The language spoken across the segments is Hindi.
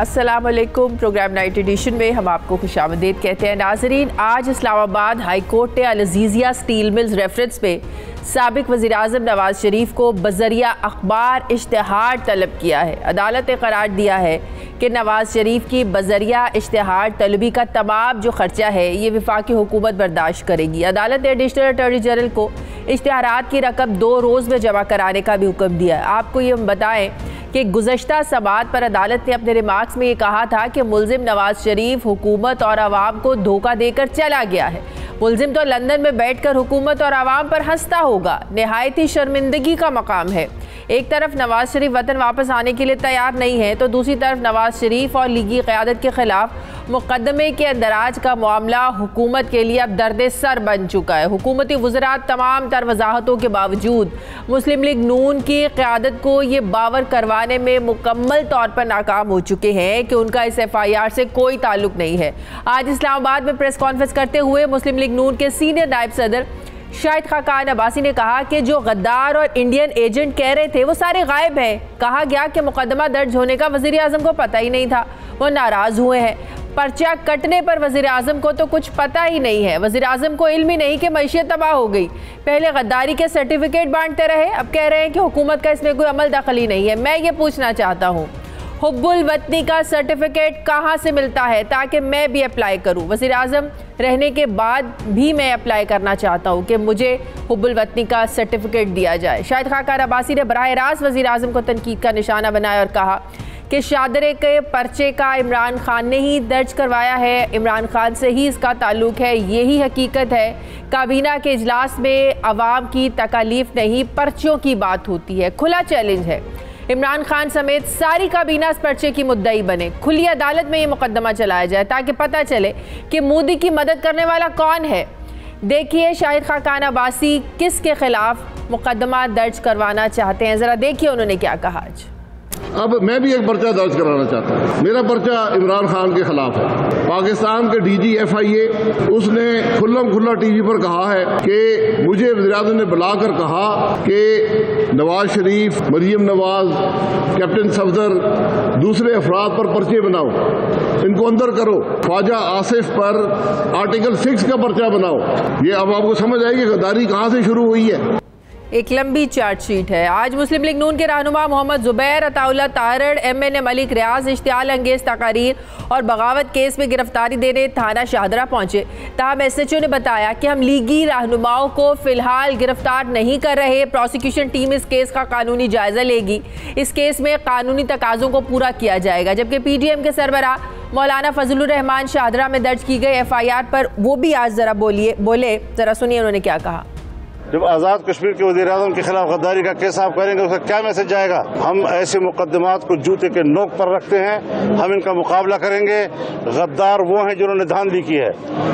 अस्सलाम वालेकुम। प्रोग्राम नाइट एडिशन में हम आपको खुशामदीद कहते हैं। नाजरीन, आज इस्लामाबाद हाई कोर्ट ने अल अज़ीज़िया स्टील मिल्स रेफरेंस पे साबिक वज़ीर-ए-आज़म नवाज शरीफ को बज़रिया अखबार इश्तिहार तलब किया है। अदालत ने करार दिया है कि नवाज शरीफ की बज़रिया इश्तिहार तलबी का तमाम जो खर्चा है ये वफाकी हुकूमत बर्दाश्त करेगी। अदालत ने एडिशनल अटॉर्नी जनरल को इश्तिहारात की रकम 2 रोज़ में जमा कराने का भी हुक्म दिया है। आपको ये हम बताएं कि गुज़श्ता समाअत पर अदालत ने अपने रिमार्क्स में ये कहा था कि मुल्ज़िम नवाज शरीफ हुकूमत और आवाम को धोखा देकर चला गया है। मुल्ज़िम तो लंदन में बैठकर हुकूमत और आवाम पर हंसता होगा। नहायत ही शर्मिंदगी का मकाम है। एक तरफ नवाज शरीफ वतन वापस आने के लिए तैयार नहीं है तो दूसरी तरफ नवाज शरीफ और लीगी क़यादत के खिलाफ मुकदमे के अंदराज का मामला हुकूमत के लिए अब दर्द सर बन चुका है। हुकूमती वज़रा तमाम तर वजाहतों के बावजूद मुस्लिम लीग नून की क़यादत को ये बावर करवाने में मुकम्मल तौर पर नाकाम हो चुके हैं कि उनका इस FIR से कोई ताल्लुक नहीं है। आज इस्लामाबाद में प्रेस कॉन्फ्रेंस करते हुए मुस्लिम लीग नून के सीनियर नायब सदर शाहिद खाकान अब्बासी ने कहा कि जो गद्दार और इंडियन एजेंट कह रहे थे वो सारे गायब हैं। कहा गया कि मुकदमा दर्ज होने का वज़ीर-ए-आज़म को पता ही नहीं था, वो नाराज़ हुए हैं। पर्चा कटने पर वज़ीर-ए-आज़म को तो कुछ पता ही नहीं है। वज़ीर-ए-आज़म को इल्म ही नहीं कि मईशत तबाह हो गई। पहले गद्दारी के सर्टिफिकेट बांटते रहे, अब कह रहे हैं कि हुकूमत का इसमें कोई अमल दखल नहीं है। मैं ये पूछना चाहता हूँ, हुब्बुल वतनी का सर्टिफिकेट कहाँ से मिलता है ताकि मैं भी अप्लाई करूँ? वज़ीर-ए-आज़म रहने के बाद भी मैं अप्लाई करना चाहता हूँ कि मुझे हुब्बुल वतनी का सर्टिफिकेट दिया जाए। शाहिद खाकान अब्बासी ने बराह रास्त वज़ीर-ए-आज़म को तनकीद का निशाना बनाया और कहा कि शादरे के पर्चे का इमरान खान ने ही दर्ज करवाया है, इमरान खान से ही इसका ताल्लुक है, यही हकीकत है। काबीना के इजलास में अवाम की तकालीफ नहीं पर्चों की बात होती है। खुला चैलेंज है, इमरान खान समेत सारी काबीना इस पर्चे की मुद्दई बने। खुली अदालत में ये मुकदमा चलाया जाए ताकि पता चले कि मोदी की मदद करने वाला कौन है। देखिए शाहिद खाकान अब्बासी किसके खिलाफ मुकदमा दर्ज करवाना चाहते हैं, ज़रा देखिए उन्होंने क्या कहा। आज अब मैं भी एक पर्चा दर्ज कराना चाहता हूँ। मेरा पर्चा इमरान खान के खिलाफ है। पाकिस्तान के DG FIA उसने खुल्लम खुल्ला TV पर कहा है कि मुझे वज़ीर-ए-आज़म ने बुलाकर कहा कि नवाज शरीफ, मरियम नवाज, कैप्टन सफदर, दूसरे अफराद पर पर्चे बनाओ, इनको अंदर करो। ख्वाजा आसिफ पर आर्टिकल 6 का पर्चा बनाओ। ये अब आपको समझ आएगी गद्दारी कहाँ से शुरू हुई है। एक लंबी चार्जशीट है। आज मुस्लिम लीग नून के रहनुमा मोहम्मद ज़ुबैर, अताउल्लाह तारड़, MNA मलिक रियाज इश्तियाल अंगेज तकारीर और बगावत केस में गिरफ्तारी देने थाना शाहदरा पहुंचे। ताहम SHO ने बताया कि हम लीगी रहनुमाओं को फिलहाल गिरफ्तार नहीं कर रहे। प्रोसिक्यूशन टीम इस केस का कानूनी जायजा लेगी। इस केस में कानूनी तकाज़ों को पूरा किया जाएगा। जबकि PDM के सरबराह मौलाना फजलुर रहमान शाहदरा में दर्ज की गई FIR पर वो भी आज ज़रा बोले, ज़रा सुनिए उन्होंने क्या कहा। जब आज़ाद कश्मीर के वज़ीर-ए-आज़म के खिलाफ गद्दारी का केस आप करेंगे उसका क्या मैसेज जाएगा? हम ऐसे मुकदमात को जूते के नोक पर रखते हैं, हम इनका मुकाबला करेंगे। गद्दार वो हैं जिन्होंने धांधली की है,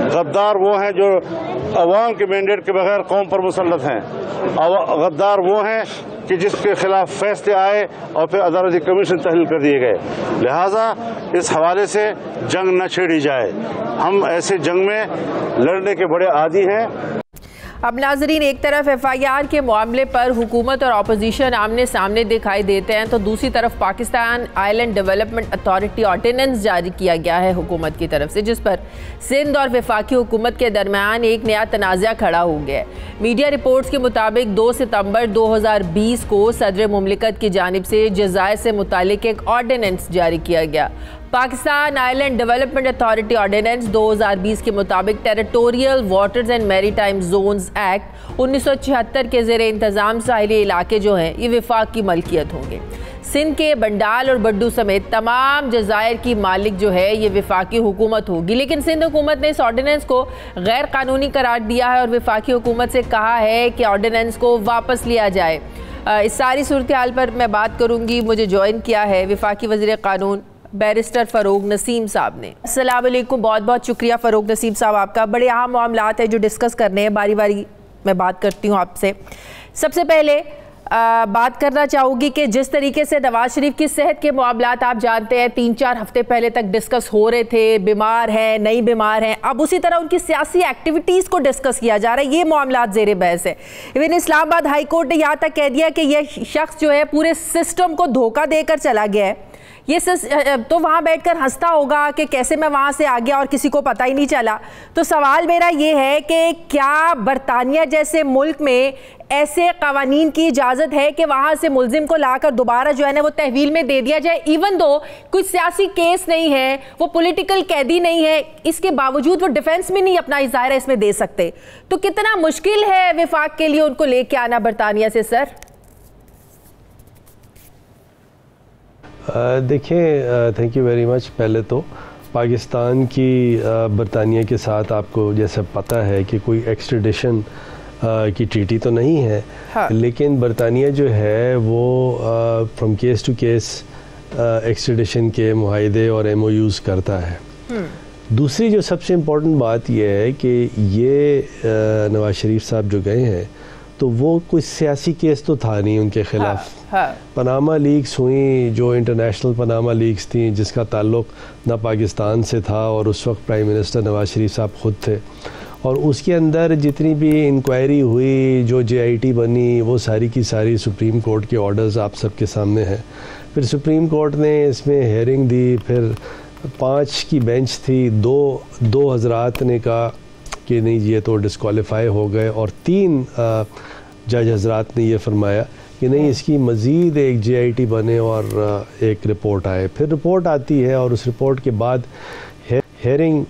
गद्दार वो हैं जो अवाम के मैंडेट के बगैर कौम पर मुसल्लत हैं, गद्दार वो हैं कि जिसके खिलाफ फैसले आए और फिर अदालती कमीशन तहलील कर दिए गए। लिहाजा इस हवाले से जंग न छेड़ी जाए। हम ऐसे जंग में लड़ने के बड़े आदी हैं। अब नाजरीन, एक तरफ FIR के मामले पर हुकूमत और अपोजिशन आमने सामने दिखाई देते हैं तो दूसरी तरफ Pakistan island development authority ordinance जारी किया गया है हुकूमत की तरफ से, जिस पर सिंध और वफाकी हुकूमत के दरमियान एक नया तनाज़ा खड़ा हो गया है। मीडिया रिपोर्ट्स के मुताबिक 2 सितंबर 2020 को सदर मुमलिकत की जानिब से जज़ायर से मुतालिक एक ऑर्डिनेंस जारी किया गया। Pakistan island development authority ordinance 2020 के मुताबिक territorial waters and maritime zones act 1976 के ज़ेरे इंतज़ाम साहिली इलाके जो हैं ये वफाक की मलकियत होंगे। सिंध के बंडाल और बड्डू समेत तमाम जज़ायर की मालिक जो है ये वफाकी हुकूमत होगी। लेकिन सिंध हुकूमत ने इस ऑर्डिनेंस को गैर कानूनी करार दिया है और वफाकी हुकूमत से कहा है कि ऑर्डिनेंस को वापस लिया जाए। इस सारी सूरत हाल पर मैं बात करूँगी। मुझे ज्वाइन किया है वफाकी वज़ीर कानून बैरिस्टर फ़रूक नसीम साहब ने। अस्सलाम वालेकुम, बहुत बहुत शुक्रिया फ़रूक नसीम साहब आपका। बड़े अहम मामलात हैं जो डिस्कस करने हैं, बारी बारी मैं बात करती हूँ आपसे। सबसे पहले बात करना चाहूँगी कि जिस तरीके से नवाज शरीफ की सेहत के मामलात आप जानते हैं 3-4 हफ्ते पहले तक डिस्कस हो रहे थे, बीमार हैं नहीं बीमार हैं, अब उसी तरह उनकी सियासी एक्टिविटीज़ को डिस्कस किया जा रहा है। ये मामलात ज़ेरे बहस है। इवन इस्लामाबाद हाई कोर्ट ने यहाँ तक कह दिया कि यह शख्स जो है पूरे सिस्टम को धोखा देकर चला गया है। ये तो वहाँ बैठकर हंसता होगा कि कैसे मैं वहाँ से आ गया और किसी को पता ही नहीं चला। तो सवाल मेरा ये है कि क्या बरतानिया जैसे मुल्क में ऐसे कवानीन की इजाज़त है कि वहाँ से मुलजिम को लाकर दोबारा जो है ना वो तहवील में दे दिया जाए, इवन दो कुछ सियासी केस नहीं है, वो पॉलिटिकल कैदी नहीं है, इसके बावजूद वो डिफेंस में नहीं अपना इज़ारा इसमें दे सकते? तो कितना मुश्किल है विफाक के लिए उनको लेके आना बरतानिया से सर? देखिए, थैंक यू वेरी मच। पहले तो पाकिस्तान की बरतानिया के साथ आपको जैसे पता है कि कोई एक्सट्रेडिशन की ट्रीटी तो नहीं है। हाँ। लेकिन बरतानिया जो है वो from case to case extradition के मुआहदे और MOUs करता है। दूसरी जो सबसे इम्पोर्टेंट बात यह है कि ये नवाज शरीफ साहब जो गए हैं तो वो कोई सियासी केस तो था नहीं उनके खिलाफ। हाँ। पनामा लीक्स हुई, जो इंटरनेशनल पनामा लीक्स थी जिसका ताल्लुक ना पाकिस्तान से था और उस वक्त प्राइम मिनिस्टर नवाज शरीफ साहब ख़ुद थे, और उसके अंदर जितनी भी इंक्वायरी हुई, जो JIT बनी, वो सारी की सारी सुप्रीम कोर्ट के ऑर्डर्स आप सबके सामने हैं। फिर सुप्रीम कोर्ट ने इसमें हेयरिंग दी, फिर 5 की बेंच थी, दो हजरात ने कहा कि नहीं ये तो डिस्क्वालीफाई हो गए, और 3 जज हजरात ने ये फरमाया कि नहीं इसकी मज़ीद एक JIT बने और एक रिपोर्ट आए। फिर रिपोर्ट आती है और उस रिपोर्ट के बाद हेयरिंग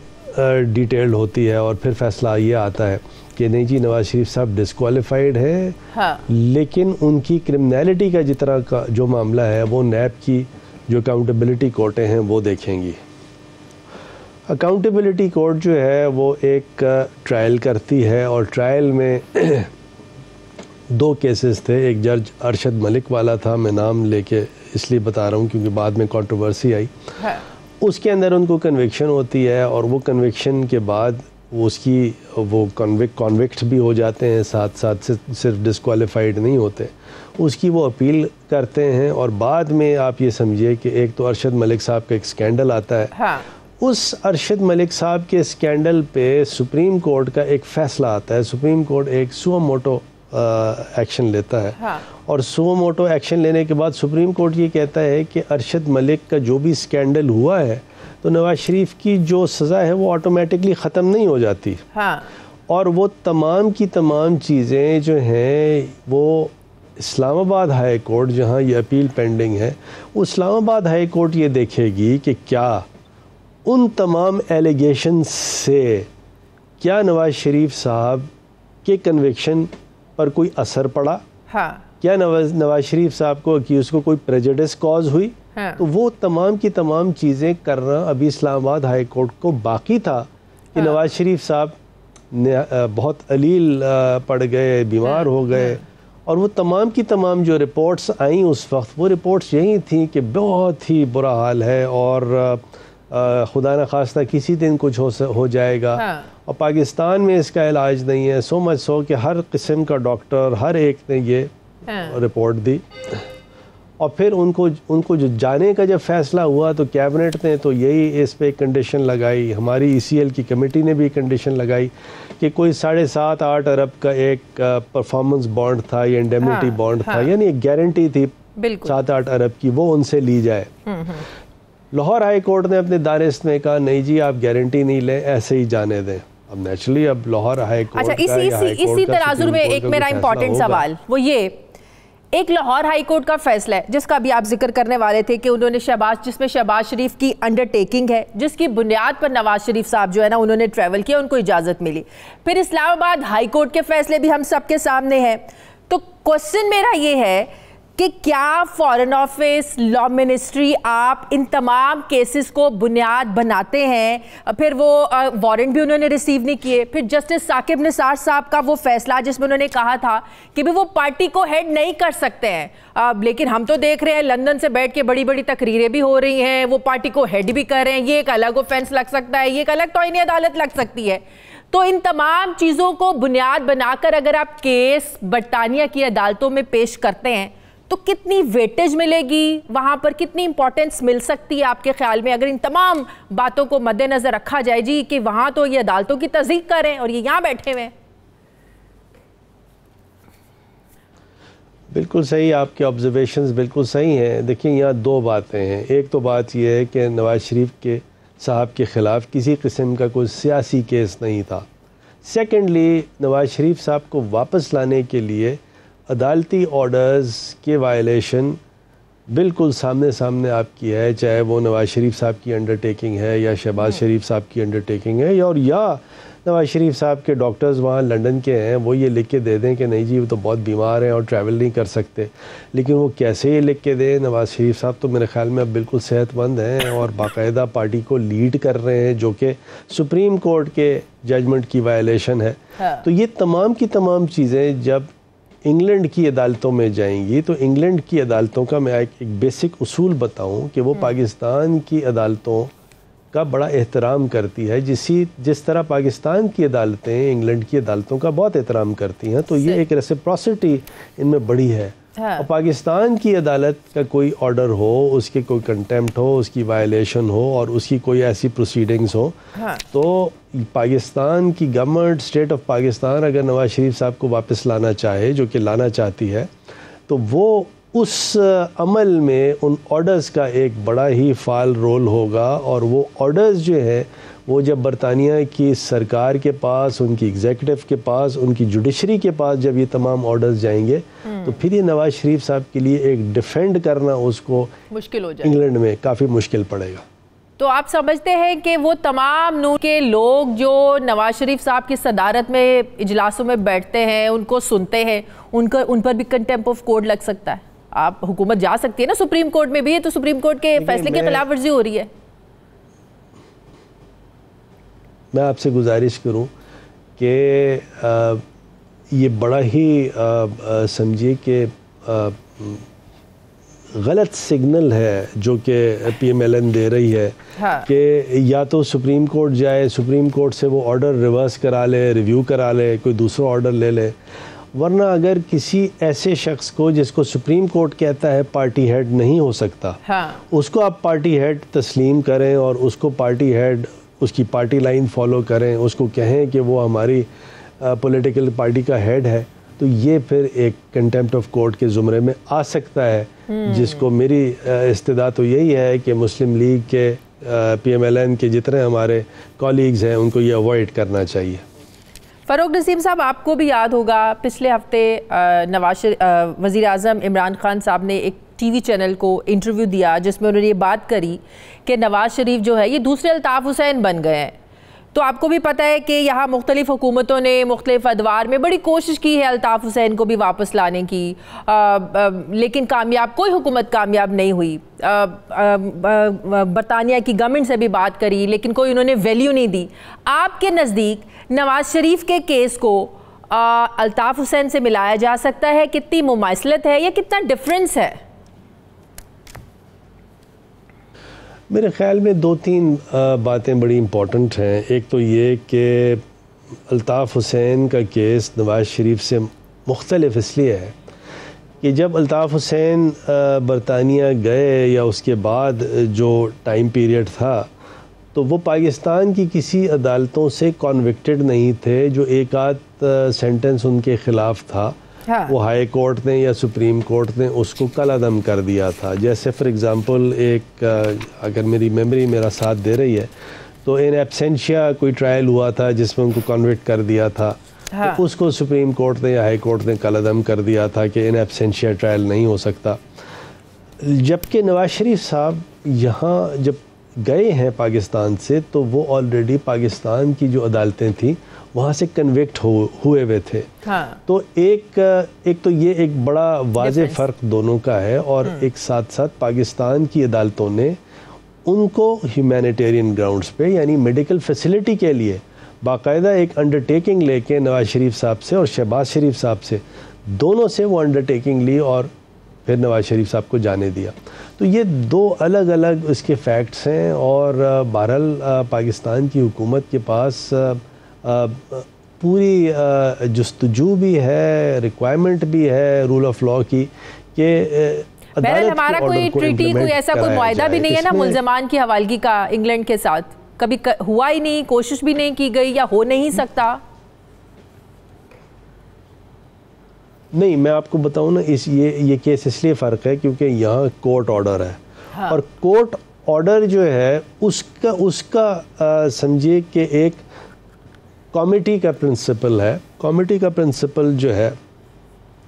डिटेल्ड होती है और फिर फैसला ये आता है कि नहीं जी नवाज शरीफ साहब डिस्क्वालीफाइड है। हाँ। लेकिन उनकी क्रिमिनलिटी का जितना का जो मामला है वो नैब की जो अकाउंटेबिलिटी कोर्टें हैं वो देखेंगी। अकाउंटेबिलिटी कोर्ट जो है वो एक ट्रायल करती है, और ट्रायल में 2 केसेस थे। एक जज अरशद मलिक वाला था, मैं नाम लेके इसलिए बता रहा हूँ क्योंकि बाद में कंट्रोवर्सी आई। हाँ। उसके अंदर उनको कन्विक्शन होती है, और वो कन्विक्शन के बाद वो कॉन्विक्ट भी हो जाते हैं, साथ साथ सिर्फ डिस्क्वालीफाइड नहीं होते, उसकी वो अपील करते हैं। और बाद में आप ये समझिए कि एक तो अरशद मलिक साहब का एक स्कैंडल आता है। हाँ। उस अरशद मलिक साहब के स्कैंडल पे सुप्रीम कोर्ट का एक फ़ैसला आता है। सुप्रीम कोर्ट एक सुओ मोटो एक्शन लेता है। हाँ। और सुओ मोटो एक्शन लेने के बाद सुप्रीम कोर्ट ये कहता है कि अरशद मलिक का जो भी स्कैंडल हुआ है तो नवाज शरीफ की जो सज़ा है वो ऑटोमेटिकली ख़त्म नहीं हो जाती। हाँ। और वो तमाम की तमाम चीज़ें जो हैं वो इस्लामाबाद हाई कोर्ट, जहाँ ये अपील पेंडिंग है, वो इस्लामाबाद हाई कोर्ट ये देखेगी कि क्या उन तमाम एलिगेशन से क्या नवाज शरीफ साहब के कन्विक्शन पर कोई असर पड़ा। हाँ। क्या नवाज शरीफ साहब को अक्यूज़ को कोई प्रेजुडिस कॉज हुई। हाँ। तो वो तमाम की तमाम चीज़ें करना अभी इस्लामाबाद हाई कोर्ट को बाकी था कि हाँ। नवाज शरीफ साहब ने बहुत अलील पड़ गए, बीमार हो गए, और वो तमाम की तमाम जो रिपोर्ट्स आई उस वक्त, वो रिपोर्ट्स यही थी कि बहुत ही बुरा हाल है और खुदा न खास्ता किसी दिन कुछ हो जाएगा। हाँ। और पाकिस्तान में इसका इलाज नहीं है। सो मच सो कि हर किस्म का डॉक्टर हर एक ने ये रिपोर्ट दी, और फिर उनको जो जाने का जब फैसला हुआ तो कैबिनेट ने तो यही इस पे कंडीशन लगाई, हमारी ECL की कमेटी ने भी कंडीशन लगाई कि कोई 7.5-8 अरब का एक परफॉर्मेंस बॉन्ड था, ये इंडेमनिटी बॉन्ड था, यानी एक गारंटी थी 7-8 अरब की, वो उनसे ली जाए। लाहौर हाई कोर्ट ने अपने दानिश में कहा नहीं जी आप गारंटी नहीं लें, ऐसे ही जाने दें। अब नेचुरली अब लाहौर हाई कोर्ट इसी तराजुर में एक मेरा इंपॉर्टेंट सवाल वो ये, एक लाहौर हाई कोर्ट का फैसला है जिसका भी आप जिक्र करने वाले थे कि उन्होंने जिसमें शहबाज शरीफ की अंडरटेकिंग है, जिसकी बुनियाद पर नवाज शरीफ साहब जो है ना उन्होंने ट्रैवल किया, उनको इजाज़त मिली। फिर इस्लामाबाद हाई कोर्ट के फैसले भी हम सबके सामने हैं। तो क्वेश्चन मेरा ये है कि क्या फॉरेन ऑफिस, लॉ मिनिस्ट्री आप इन तमाम केसेस को बुनियाद बनाते हैं? फिर वो वारंट भी उन्होंने रिसीव नहीं किए। फिर जस्टिस साकिब निसार साहब का वो फैसला जिसमें उन्होंने कहा था कि भी वो पार्टी को हेड नहीं कर सकते हैं, लेकिन हम तो देख रहे हैं लंदन से बैठ के बड़ी बड़ी तकरीरें भी हो रही हैं, वो पार्टी को हेड भी कर रहे हैं। ये एक अलग ऑफेंस लग सकता है, ये एक अलग तौहीन अदालत लग सकती है। तो इन तमाम चीज़ों को बुनियाद बनाकर अगर आप केस बरतानिया की अदालतों में पेश करते हैं तो कितनी वेटेज मिलेगी, वहाँ पर कितनी इंपॉर्टेंस मिल सकती है आपके ख्याल में, अगर इन तमाम बातों को मद्देनजर रखा जाए जी कि वहाँ तो ये अदालतों की तस्दीक करें और ये यहाँ बैठे हुए हैं? बिल्कुल सही, आपके ऑब्जर्वेशंस बिल्कुल सही हैं। देखिए यहाँ दो बातें हैं। एक तो बात यह है कि नवाज़ शरीफ के साहब के ख़िलाफ़ किसी किस्म का कोई सियासी केस नहीं था। सेकेंडली, नवाज़ शरीफ साहब को वापस लाने के लिए अदालती ऑर्डर्स के वायलेशन बिल्कुल सामने सामने आपकी है, चाहे वो नवाज़ शरीफ साहब की अंडरटेकिंग है या शहबाज शरीफ साहब की अंडरटेकिंग है, और या नवाज़ शरीफ साहब के डॉक्टर्स वहाँ लंदन के हैं, वो ये लिख के दे दें कि नहीं जी वो तो बहुत बीमार हैं और ट्रैवल नहीं कर सकते। लेकिन वो कैसे ये लिख के दें? नवाज़ शरीफ साहब तो मेरे ख़्याल में अब बिल्कुल सेहतमंद हैं और बाकायदा पार्टी को लीड कर रहे हैं, जो कि सुप्रीम कोर्ट के जजमेंट की वायलेशन है। हाँ। तो ये तमाम की तमाम चीज़ें जब इंग्लैंड की अदालतों में जाएंगी तो इंग्लैंड की अदालतों का मैं एक बेसिक उसूल बताऊं कि वो पाकिस्तान की अदालतों का बड़ा एहतराम करती है, जिस तरह पाकिस्तान की अदालतें इंग्लैंड की अदालतों का बहुत एहतराम करती हैं। तो ये एक रेसिप्रोसिटी इनमें बड़ी है। हाँ। और पाकिस्तान की अदालत का कोई ऑर्डर हो, उसके कोई कंटेम्प्ट हो, उसकी वायलेशन हो और उसकी कोई ऐसी प्रोसीडिंग्स हो, हाँ। तो पाकिस्तान की गवर्नमेंट, स्टेट ऑफ पाकिस्तान अगर नवाज़ शरीफ साहब को वापस लाना चाहे, जो कि लाना चाहती है, तो वो उस अमल में उन ऑर्डर्स का एक बड़ा ही फाल रोल होगा। और वो ऑर्डर्स जो है वो जब बरतानिया की सरकार के पास, उनकी एग्जीक्यूटिव के पास, उनकी जुडिशरी के पास जब ये तमाम ऑर्डर्स जाएंगे तो फिर ये नवाज़ शरीफ साहब के लिए एक डिफेंड करना उसको मुश्किल हो जाएगा, इंग्लैंड में काफ़ी मुश्किल पड़ेगा। तो आप समझते हैं कि वो तमाम नूर के लोग जो नवाज शरीफ साहब की सदारत में इजलासों में बैठते हैं, उनको सुनते हैं, उन पर भी कंटेम्प्ट ऑफ कोर्ट लग सकता है? आप हुकूमत जा सकती है ना सुप्रीम कोर्ट में भी, है तो सुप्रीम कोर्ट के फैसले के खिलाफ वर्जी हो रही है। मैं आपसे गुजारिश करूं कि ये बड़ा ही समझिए कि गलत सिग्नल है जो कि PMLN दे रही है। हाँ। कि या तो सुप्रीम कोर्ट जाए, सुप्रीम कोर्ट से वो ऑर्डर रिवर्स करा ले, रिव्यू करा ले, कोई दूसरा ऑर्डर ले ले, वरना अगर किसी ऐसे शख्स को जिसको सुप्रीम कोर्ट कहता है पार्टी हेड नहीं हो सकता, हाँ। उसको आप पार्टी हेड तस्लीम करें और उसको पार्टी हेड, उसकी पार्टी लाइन फॉलो करें, उसको कहें कि वो हमारी पॉलिटिकल पार्टी का हेड है, तो ये फिर एक कंटेम्प्ट ऑफ कोर्ट के ज़ुमरे में आ सकता है, जिसको मेरी इस्तिदा तो यही है कि मुस्लिम लीग के PMLN के जितने हमारे कॉलीग्स हैं उनको ये अवॉइड करना चाहिए। फ़ारूक नसीम साहब, आपको भी याद होगा पिछले हफ्ते वज़ीर आज़म इमरान खान साहब ने एक TV चैनल को इंटरव्यू दिया जिसमें उन्होंने ये बात करी कि नवाज़ शरीफ जो है ये दूसरे अल्ताफ़ हुसैन बन गए हैं। तो आपको भी पता है कि यहाँ मुख्तलिफ़ हुकूमतों ने मुख्तलिफ़ अदवार में बड़ी कोशिश की है अल्ताफ़ हुसैन को भी वापस लाने की, लेकिन कोई हुकूमत कामयाब नहीं हुई। बरतानिया की गवर्नमेंट से भी बात करी लेकिन कोई उन्होंने वैल्यू नहीं दी। आपके नज़दीक नवाज शरीफ के केस को अल्ताफ़ हुसैन से मिलाया जा सकता है? कितनी मुमासलत है या कितना डिफरेंस है? मेरे ख्याल में दो तीन बातें बड़ी इम्पोर्टेंट हैं। एक तो ये कि अल्ताफ़ हुसैन का केस नवाज़ शरीफ से मुख्तलिफ इसलिए है कि जब अल्ताफ़ हुसैन बरतानिया गए या उसके बाद जो टाइम पीरियड था तो वो पाकिस्तान की किसी अदालतों से कॉन्विक्टेड नहीं थे। जो एक आध सेंटेंस उनके ख़िलाफ़ था, हाँ। वो हाई कोर्ट ने या सुप्रीम कोर्ट ने उसको कलअदम कर दिया था। जैसे फॉर एग्ज़ाम्पल एक अगर मेरी मेमोरी मेरा साथ दे रही है तो इन एब्सेंशिया कोई ट्रायल हुआ था जिसमें उनको कन्विक्ट कर दिया था, हाँ। तो उसको सुप्रीम कोर्ट ने या हाई कोर्ट ने कलअदम कर दिया था कि इन एब्सेंशिया ट्रायल नहीं हो सकता। जबकि नवाज शरीफ साहब यहाँ जब गए हैं पाकिस्तान से तो वो ऑलरेडी पाकिस्तान की जो अदालतें थी वहाँ से कन्विक्ट हुए हुए थे, हाँ। तो एक तो ये एक बड़ा वाज़े फ़र्क दोनों का है। और एक साथ साथ पाकिस्तान की अदालतों ने उनको ह्यूमैनिटेरियन ग्राउंड्स पे यानी मेडिकल फैसिलिटी के लिए बाकायदा एक अंडरटेकिंग लेके नवाज शरीफ साहब से और शहबाज शरीफ साहब से, दोनों से वो अंडरटेकिंग ली और फिर नवाज शरीफ साहब को जाने दिया। तो ये दो अलग अलग इसके फैक्ट्स हैं। और बहरहाल पाकिस्तान की हुकूमत के पास पूरी जुस्तजू भी है, रिक्वायरमेंट भी है रूल ऑफ लॉ की कि हमारा कोई ट्रीटी, कोई ऐसा कोई मुआहदा भी नहीं है ना मुल्ज़मान की हवालगी का इंग्लैंड के साथ? कभी हुआ ही नहीं, कोशिश भी नहीं की गई या हो नहीं सकता? नहीं, मैं आपको बताऊं ना, ये केस इसलिए फ़र्क है क्योंकि यहाँ कोर्ट ऑर्डर है। हाँ। और कोर्ट ऑर्डर जो है उसका समझिए कि एक कमिटी का प्रिंसिपल है। कमिटी का प्रिंसिपल जो है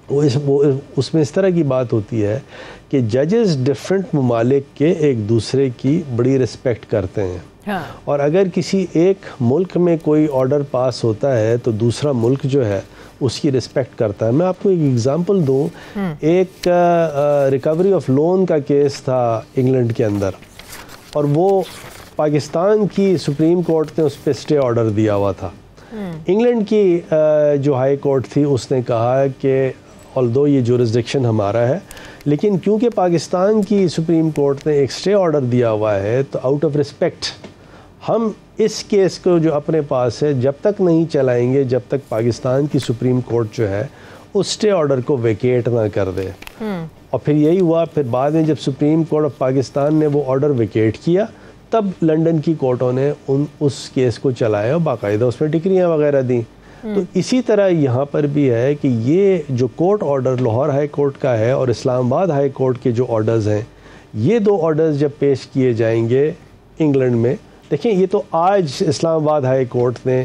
वो उसमें इस तरह की बात होती है कि जजेस डिफरेंट ममालिक के एक दूसरे की बड़ी रिस्पेक्ट करते हैं। हाँ। और अगर किसी एक मुल्क में कोई ऑर्डर पास होता है तो दूसरा मुल्क जो है उसकी रिस्पेक्ट करता है। मैं आपको एक एग्जांपल दूं, एक रिकवरी ऑफ लोन का केस था इंग्लैंड के अंदर, और वो पाकिस्तान की सुप्रीम कोर्ट ने उस पर स्टे ऑर्डर दिया हुआ था। इंग्लैंड की जो हाई कोर्ट थी उसने कहा कि ऑल्दो ये जुरिस्डिक्शन हमारा है, लेकिन क्योंकि पाकिस्तान की सुप्रीम कोर्ट ने एक स्टे ऑर्डर दिया हुआ है तो आउट ऑफ रिस्पेक्ट हम इस केस को जो अपने पास है जब तक नहीं चलाएंगे जब तक पाकिस्तान की सुप्रीम कोर्ट जो है उस स्टे ऑर्डर को वेकेट ना कर दे। और फिर यही हुआ। फिर बाद में जब सुप्रीम कोर्ट ऑफ पाकिस्तान ने वो ऑर्डर वेकेट किया तब लंदन की कोर्टों ने उस केस को चलाया और बाकायदा उसमें डिक्रियाँ वगैरह दी। तो इसी तरह यहाँ पर भी है कि ये जो court order Lahore high court का है और इस्लामाबाद हाई कोर्ट के जो ऑर्डर्स हैं, ये दो ऑर्डर्स जब पेश किए जाएंगे इंग्लैंड में, देखिए ये तो आज इस्लामाबाद हाई कोर्ट ने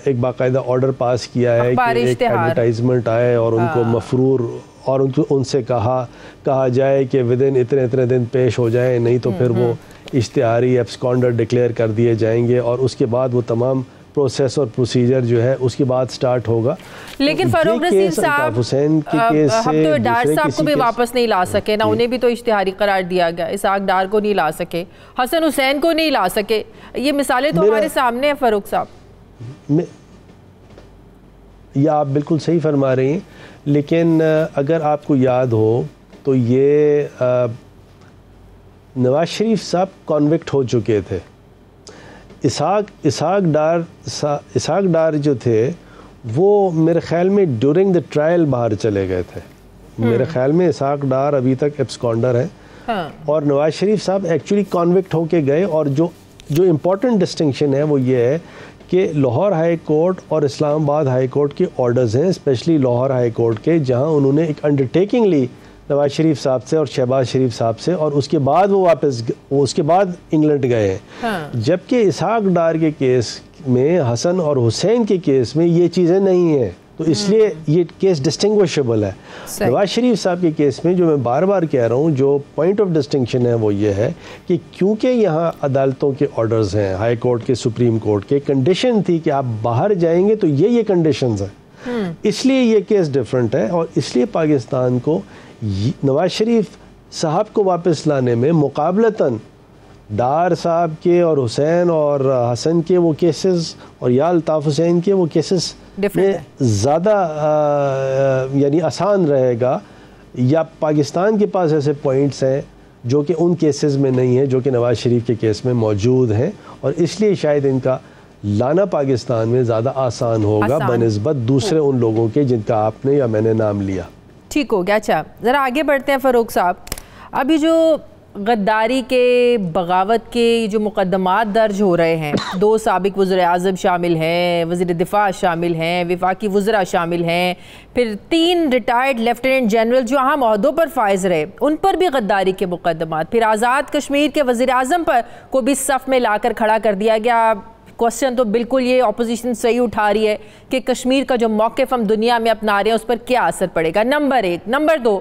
एक बाकायदा ऑर्डर पास किया है कि एक एडवर्टाइजमेंट आए और उनको मफरूर और उनसे कहा जाए कि विद इन इतने इतने दिन पेश हो जाए, नहीं तो फिर वो इश्तिहारी एब्सकॉन्डर डिक्लेयर कर दिए जाएंगे और उसके बाद वो तमाम प्रोसेस और प्रोसीजर जो है उसके बाद स्टार्ट होगा। लेकिन फारूक रसीद साहब, हुसैन के केस से हम तो डार साहब को भी वापस नहीं ला सके ना, उन्हें भी तो इश्तिहारी करार दिया गया, इसहाक डार को नहीं ला सके, हसन हुसैन को नहीं ला सके। ये मिसालें तो हमारे सामने है फारूक साहब। या आप बिल्कुल सही फरमा रही हैं, लेकिन अगर आपको याद हो तो ये नवाज शरीफ साहब कॉन्विक्ट हो चुके थे। इसहाक डार जो थे वो मेरे ख्याल में ड्यूरिंग द ट्रायल बाहर चले गए थे। मेरे ख्याल में इसहाक डार अभी तक एब्सकॉन्डर है। हाँ। और नवाज शरीफ साहब एक्चुअली कॉन्विक्ट होके गए। और जो इम्पोर्टेंट डिस्टिंक्शन है वो ये है कि लाहौर हाई कोर्ट और इस्लामाबाद हाई कोर्ट के ऑर्डर्स हैं, स्पेशली लाहौर हाई कोर्ट के, जहां उन्होंने एक अंडरटेकिंग ली नवाज शरीफ साहब से और शहबाज शरीफ साहब से, और उसके बाद वो उसके बाद इंग्लैंड गए हैं। हाँ। जबकि इसहाक डार के केस में, हसन और हुसैन के केस में ये चीज़ें नहीं हैं, तो इसलिए ये केस डिस्टिंग्विशेबल है। नवाज शरीफ साहब के केस में जो मैं बार बार कह रहा हूँ, जो पॉइंट ऑफ डिस्टिंक्शन है वो ये है कि क्योंकि यहाँ अदालतों के ऑर्डर्स हैं, हाई कोर्ट के, सुप्रीम कोर्ट के, कंडीशन थी कि आप बाहर जाएंगे तो ये कंडीशंस हैं, इसलिए ये केस डिफरेंट है। और इसलिए पाकिस्तान को नवाज शरीफ साहब को वापस लाने में मुकाबलतन डार साहब के और हुसैन और हसन के वो केसेस और या अल्ताफ़ हुसैन के वो केसेस में ज़्यादा यानी आसान रहेगा, या पाकिस्तान के पास ऐसे पॉइंट्स हैं जो कि उन केसेस में नहीं है जो कि नवाज शरीफ के केस में मौजूद हैं, और इसलिए शायद इनका लाना पाकिस्तान में ज़्यादा आसान होगा बनिस्बत दूसरे उन लोगों के जिनका आपने या मैंने नाम लिया। ठीक हो गया। अच्छा, ज़रा आगे बढ़ते हैं फ़ारूक साहब। अभी जो गद्दारी के, बगावत के जो मुकदमात दर्ज हो रहे हैं, 2 साबिक वज़ीर आज़म शामिल हैं, वज़ीर दिफा शामिल हैं, वफाकी वज़रा शामिल हैं, फिर 3 रिटायर्ड लेफ्टिनेंट जनरल जो अहम ओहदों पर फायज रहे उन पर भी गद्दारी के मुकदमात, फिर आज़ाद कश्मीर के वज़ीर आज़म पर को भी सफ़ में लाकर खड़ा कर दिया गया। क्वेश्चन तो बिल्कुल ये ऑपोजिशन सही उठा रही है कि कश्मीर का जो मौक़िफ़ हम दुनिया में अपना रहे हैं उस पर क्या असर पड़ेगा, नंबर 1। नंबर 2,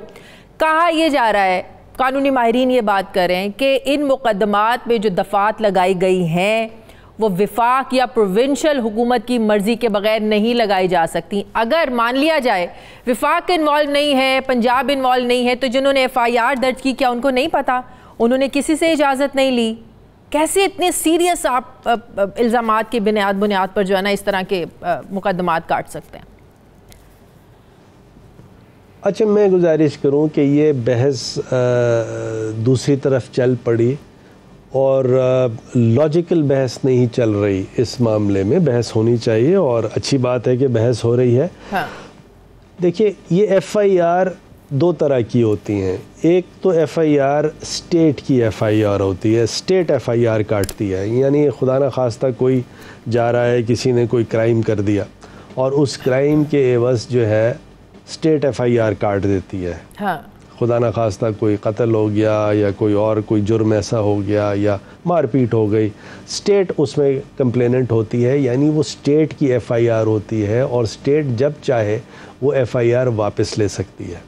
कहा यह जा रहा है, कानूनी माहिरीन ये बात कर रहे हैं कि इन मुकदमात में जो दफ़ात लगाई गई हैं वो विफाक या प्रोविंशियल हुकूमत की मर्ज़ी के बगैर नहीं लगाई जा सकती। अगर मान लिया जाए विफाक इन्वॉल्व नहीं है, पंजाब इन्वॉल्व नहीं है, तो जिन्होंने FIR दर्ज की क्या उनको नहीं पता? उन्होंने किसी से इजाज़त नहीं ली? कैसे इतने सीरियस आप इल्ज़ामात की बुनियाद पर जो है ना इस तरह के मुकदमात काट सकते हैं? अच्छा, मैं गुजारिश करूं कि ये बहस दूसरी तरफ चल पड़ी और लॉजिकल बहस नहीं चल रही। इस मामले में बहस होनी चाहिए और अच्छी बात है कि बहस हो रही है। हाँ। देखिए, ये FIR 2 तरह की होती हैं। एक तो FIR स्टेट की FIR होती है, स्टेट FIR काटती है, यानी खुदा न खास्ता कोई जा रहा है, किसी ने कोई क्राइम कर दिया और उस क्राइम के एवज़ जो है स्टेट FIR काट देती है। हाँ। खुदा न खास्ता कोई कत्ल हो गया या कोई और कोई जुर्म ऐसा हो गया या मारपीट हो गई, स्टेट उसमें कंप्लेनेंट होती है, यानी वो स्टेट की FIR होती है और स्टेट जब चाहे वो FIR वापस ले सकती है।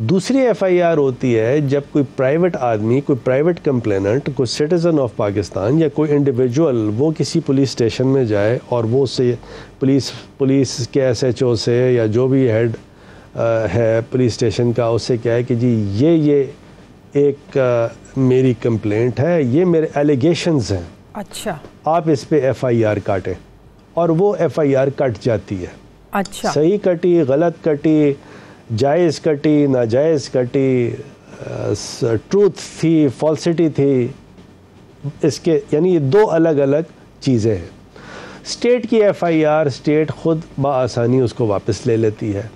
दूसरी FIR होती है जब कोई प्राइवेट आदमी, कोई प्राइवेट कंप्लेनेंट, कोई सिटीज़न ऑफ पाकिस्तान या कोई इंडिविजुअल वो किसी पुलिस स्टेशन में जाए और वो उससे पुलिस के SHO से या जो भी हेड है पुलिस स्टेशन का, उससे क्या है कि जी ये एक मेरी कंप्लेंट है, ये मेरे एलिगेशंस हैं, अच्छा, आप इस पे FIR काटें, और वो FIR कट जाती है। अच्छा, सही कटी, गलत कटी, जायज़ कटी, नाजायज़ कटी, ट्रूथ थी, फॉल्सिटी थी, इसके यानी ये दो अलग अलग चीज़ें हैं। स्टेट की FIR स्टेट ख़ुद बआसानी उसको वापस ले लेती है,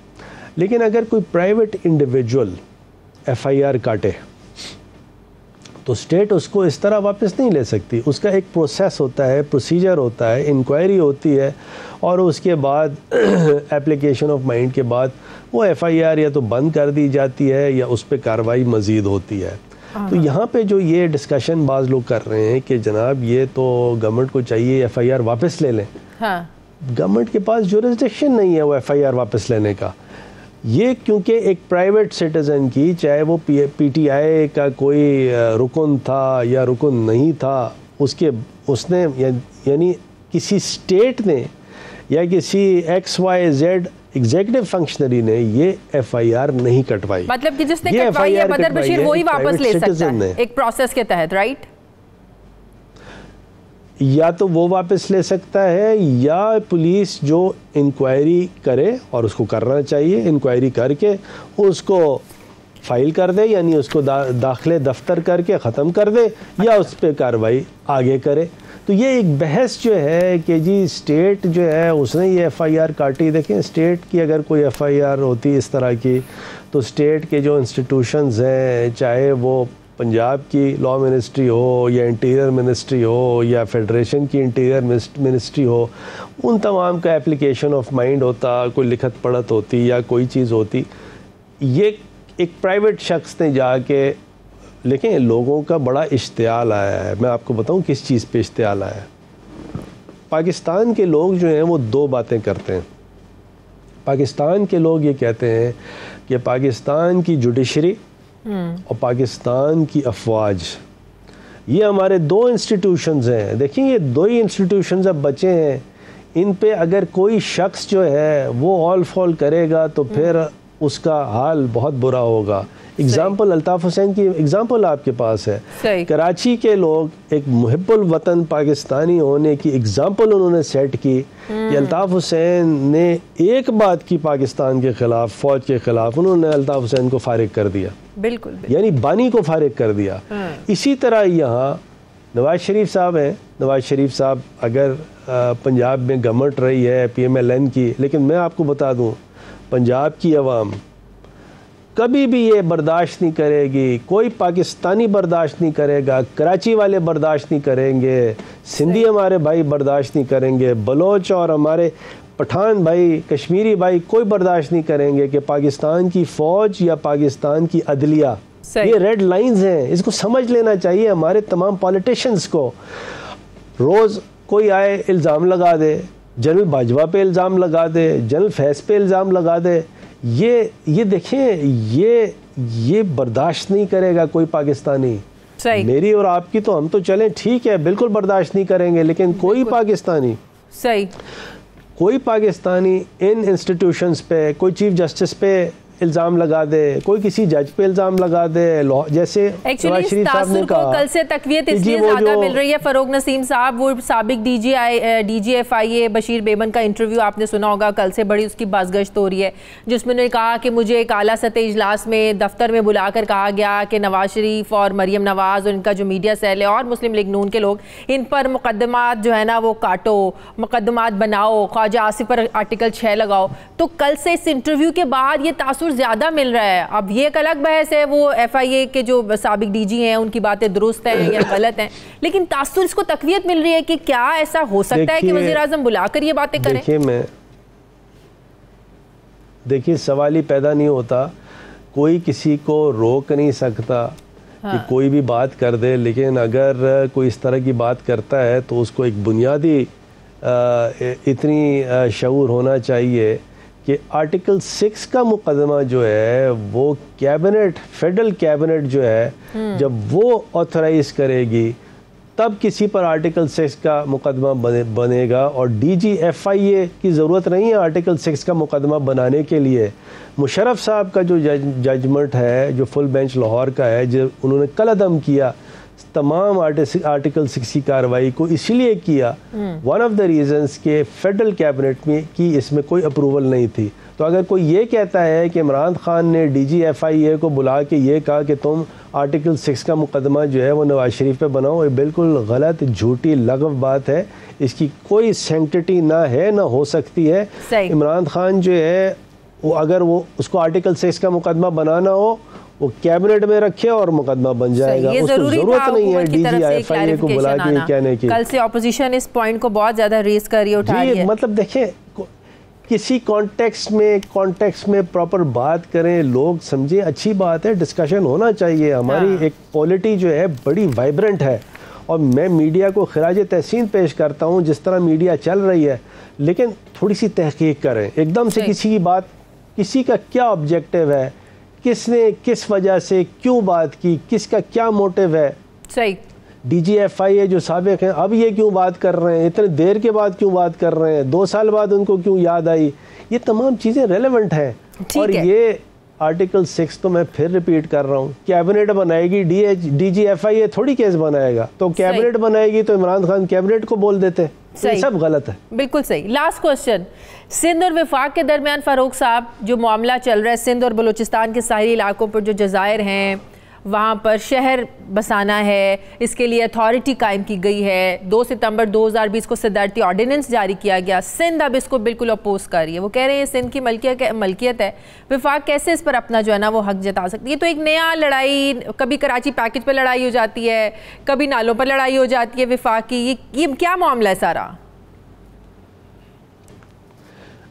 लेकिन अगर कोई प्राइवेट इंडिविजुअल FIR काटे तो स्टेट उसको इस तरह वापस नहीं ले सकती। उसका एक प्रोसेस होता है, प्रोसीजर होता है, इंक्वायरी होती है, और उसके बाद एप्लीकेशन ऑफ माइंड के बाद वो FIR या तो बंद कर दी जाती है या उस पर कार्रवाई मज़ीद होती है। तो यहाँ पे जो ये डिस्कशन बाज़ लोग कर रहे हैं कि जनाब ये तो गवर्नमेंट को चाहिए FIR वापस ले लें, हाँ। गवर्नमेंट के पास जुरिस्डिक्शन नहीं है वो FIR वापस लेने का। ये क्योंकि एक प्राइवेट सिटीज़न की, चाहे वो PTI का कोई रुकन था या रुकन नहीं था, उसने यानी किसी स्टेट ने या किसी XYZ एग्जीक्यूटिव फंक्शनरी ने ये FIR नहीं कटवाई। मतलब कि जिसने कटवाई है बदर बशीर वही वापस ले सकता है एक प्रोसेस के तहत, राइट? या तो वो वापस ले सकता है या पुलिस जो इंक्वायरी करे, और उसको करना चाहिए, इंक्वायरी करके उसको फाइल कर दे, यानी उसको दाखिले दफ्तर करके ख़त्म कर दे, या उस पर कार्रवाई आगे करे। तो ये एक बहस जो है कि जी स्टेट जो है उसने ये FIR काटी। देखें, स्टेट की अगर कोई FIR होती इस तरह की तो स्टेट के जो इंस्टीट्यूशंस हैं, चाहे वो पंजाब की लॉ मिनिस्ट्री हो या इंटीरियर मिनिस्ट्री हो या फेडरेशन की इंटीरियर मिनिस्ट्री हो, उन तमाम का एप्लीकेशन ऑफ माइंड होता, कोई लिखत पढ़त होती या कोई चीज़ होती। ये एक प्राइवेट शख्स ने जाके, लेकिन लोगों का बड़ा इश्तियाल आया है। मैं आपको बताऊं किस चीज़ पे इश्तियाल आया है। पाकिस्तान के लोग जो हैं वो दो बातें करते हैं। पाकिस्तान के लोग ये कहते हैं कि पाकिस्तान की जुडिशरी और पाकिस्तान की अफवाज, ये हमारे दो इंस्टीट्यूशंस हैं। देखिए, ये दो ही इंस्टीट्यूशंस अब बचे हैं, इन पे अगर कोई शख्स जो है वो ऑल फॉल करेगा तो फिर उसका हाल बहुत बुरा होगा। एग्जाम्पल अल्ताफ़ हुसैन की एग्जाम्पल आपके पास है। कराची के लोग एक मुहिब्बुल वतन पाकिस्तानी होने की एग्जाम्पल उन्होंने सेट की कि अल्ताफ़ हुसैन ने एक बात की पाकिस्तान के ख़िलाफ़, फ़ौज के ख़िलाफ़, उन्होंने अल्ताफ़ हुसैन को फारिग कर दिया। बिल्कुल। यानी बानी को फारिग कर दिया। इसी तरह यहाँ नवाज शरीफ साहब हैं। नवाज शरीफ साहब अगर पंजाब में गवर्नमेंट रही है PMLN की, लेकिन मैं आपको बता दूँ पंजाब की अवाम कभी भी ये बर्दाश्त नहीं करेगी, कोई पाकिस्तानी बर्दाश्त नहीं करेगा, कराची वाले बर्दाश्त नहीं करेंगे, सिंधी हमारे भाई बर्दाश्त नहीं करेंगे, बलोच और हमारे पठान भाई, कश्मीरी भाई कोई बर्दाश्त नहीं करेंगे कि पाकिस्तान की फ़ौज या पाकिस्तान की अदलिया, ये रेड लाइंस हैं। इसको समझ लेना चाहिए हमारे तमाम पॉलिटिशियंस को। रोज़ कोई आए इल्ज़ाम लगा दे, जनरल बाजवा पे इल्ज़ाम लगा दे, जनरल फैज़ पे इल्ज़ाम लगा दे, ये देखें, ये बर्दाश्त नहीं करेगा कोई पाकिस्तानी। सही। मेरी और आपकी तो हम तो चलें ठीक है, बिल्कुल बर्दाश्त नहीं करेंगे, लेकिन कोई पाकिस्तानी, सही, कोई पाकिस्तानी इन इंस्टीट्यूशंस पे, कोई चीफ जस्टिस पे इल्ज़ाम लगा दे, कोई किसी जज पे इल्ज़ाम लगा दे, जैसे नवाज शरीफ साहब ने कहा, कल से तकवीयत इसलिए ज़्यादा मिल रही है। फ़रोग नसीम साहब, वो साबिक DG FIA बशीर बेमन का इंटरव्यू आपने सुना होगा, कल से बड़ी उसकी बाज़गश्त हो रही है, जिसमें उन्होंने कहा कि मुझे एक आला सतह इजलास में दफ्तर में बुलाकर कहा गया कि नवाज शरीफ और मरियम नवाज़ और इनका जो मीडिया सेल है और मुस्लिम लीग नून के लोग, इन पर मुकदमात जो है ना वो काटो, मुकदमात बनाओ, ख्वाजा आसिफ पर आर्टिकल 6 लगाओ। तो कल से इस इंटरव्यू के बाद ये तासुर ज़्यादा मिल रहा है। अब ये एक अलग बहस है, वो FIA के जो साबिक DG हैं उनकी बातें दुरुस्त हैं या गलत हैं, लेकिन तासुर इसको तकवीयत मिल रही है कि क्या ऐसा हो सकता है कि वज़ीर आज़म बुलाकर ये बातें करें। देखिए, देखिए सवाल ही पैदा नहीं होता, कोई किसी को रोक नहीं सकता कि कोई भी बात कर दे, लेकिन अगर कोई इस तरह की बात करता है तो उसको एक बुनियादी इतनी शऊर होना चाहिए कि आर्टिकल 6 का मुकदमा जो है वो कैबिनेट, फेडरल कैबिनेट जो है जब वो ऑथराइज करेगी तब किसी पर आर्टिकल 6 का मुकदमा बनेगा। और DGFIA की ज़रूरत नहीं है आर्टिकल 6 का मुकदमा बनाने के लिए। मुशर्रफ साहब का जो जजमेंट है, जो फुल बेंच लाहौर का है, जो उन्होंने कलअदम किया तमाम आर्टिकल 6 की कार्रवाई को, इसलिए किया वन ऑफ द रीज़न्स के फेडरल कैबिनेट में कि इसमें कोई अप्रूवल नहीं थी। तो अगर कोई ये कहता है कि इमरान खान ने DGFIA को बुला के ये कहा कि तुम आर्टिकल 6 का मुकदमा जो है वो नवाज शरीफ पे बनाओ, ये बिल्कुल गलत, झूठी, लगव बात है। इसकी कोई सैंक्टिटी ना है ना हो सकती है। इमरान खान जो है वो अगर वो उसको आर्टिकल 6 का मुकदमा बनाना हो वो कैबिनेट में रखे और मुकदमा बन जाएगा। उसको जरूरत नहीं है DGFIA को बुला के कहने की। कल से ऑपोजिशन इस पॉइंट को बहुत ज्यादा रेस कर रही है, उठा रही है। मतलब देखें, किसी कॉन्टेक्स्ट में प्रॉपर बात करें, लोग समझें, अच्छी बात है, डिस्कशन होना चाहिए। हमारी एक पॉलिटी जो है बड़ी वाइब्रेंट है और मैं मीडिया को खिराज तहसीन पेश करता हूँ जिस तरह मीडिया चल रही है, लेकिन थोड़ी सी तहकीक करें। एकदम से किसी की बात, किसी का क्या ऑब्जेक्टिव है, किसने किस वजह से क्यों बात की, किसका क्या मोटिव है। सही। DGFIA जो साबिक हैं अब ये क्यों बात कर रहे हैं, इतने देर के बाद क्यों बात कर रहे हैं, 2 साल बाद उनको क्यों याद आई, ये तमाम चीज़ें रेलेवेंट हैं। और ये आर्टिकल 6 तो मैं फिर रिपीट कर रहा हूँ, कैबिनेट बनाएगी, DGFIA थोड़ी केस बनाएगा। तो कैबिनेट बनाएगी तो इमरान खान कैबिनेट को बोल देते। ये सब गलत है। बिल्कुल सही। लास्ट क्वेश्चन, सिंध और वफाक के दरमियान फारूक साहब जो मामला चल रहा है, सिंध और बलूचिस्तान के साहिली इलाकों पर जो जज़ायर हैं वहाँ पर शहर बसाना है, इसके लिए अथॉरिटी कायम की गई है। 2 सितंबर 2020 को सदारती ऑर्डिनेंस जारी किया गया। सिंध अब इसको बिल्कुल अपोज कर रही है, वो कह रहे हैं सिंध की मलकियत है, वफाक कैसे इस पर अपना जो है ना वो हक जता सकती है। तो एक नया लड़ाई, कभी कराची पैकेज पर लड़ाई हो जाती है, कभी नालों पर लड़ाई हो जाती है वफाक की, ये क्या मामला है सारा?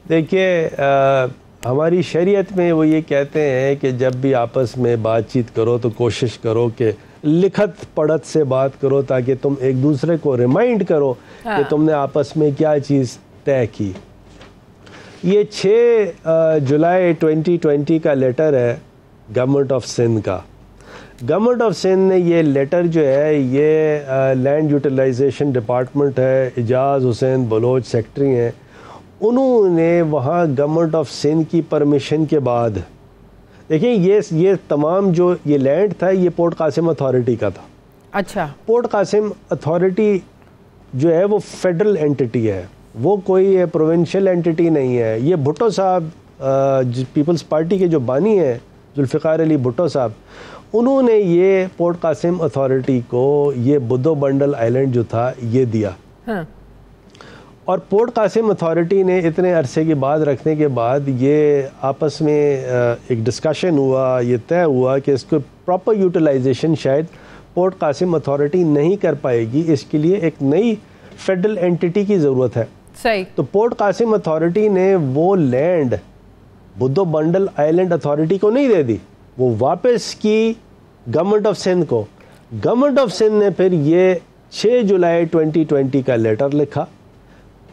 देखिए हमारी शरीयत में वो ये कहते हैं कि जब भी आपस में बातचीत करो तो कोशिश करो कि लिखत पढ़त से बात करो ताकि तुम एक दूसरे को रिमाइंड करो कि तुमने आपस में क्या चीज़ तय की। ये 6 जुलाई 2020 का लेटर है गवर्नमेंट ऑफ सिंध का। गवर्नमेंट ऑफ सिंध ने ये लेटर जो है, ये लैंड यूटिलाइजेशन डिपार्टमेंट है, इजाज़ हुसैन बलोच सेक्रेटरी हैं, उन्होंने वहाँ गवर्नमेंट ऑफ सिंध की परमिशन के बाद, देखिए ये तमाम जो ये लैंड था ये पोर्ट कासिम अथॉरिटी का था। अच्छा। पोर्ट कासिम अथॉरिटी जो है वो फेडरल एंटिटी है, वो कोई प्रोविंशियल एंटिटी नहीं है। ये भुट्टो साहब पीपल्स पार्टी के जो बानी हैं जुल्फ़िकार अली भुट्टो साहब, उन्होंने ये पोर्ट कासिम अथॉरिटी को ये बुद्धो बंडल आइलैंड जो था ये दिया। हाँ। और पोर्ट कासिम अथॉरिटी ने इतने अरसे की बात रखने के बाद ये आपस में एक डिस्कशन हुआ, ये तय हुआ कि इसको प्रॉपर यूटिलाइजेशन शायद पोर्ट कासिम अथॉरिटी नहीं कर पाएगी, इसके लिए एक नई फेडरल एंटिटी की ज़रूरत है। सही। तो पोर्ट कासिम अथॉरिटी ने वो लैंड बुद्धो बंडल आइलैंड अथॉरिटी को नहीं दे दी, वो वापस की गवर्नमेंट ऑफ सिंध को। गवर्नमेंट ऑफ सिंध ने फिर ये 6 जुलाई 2020 का लेटर लिखा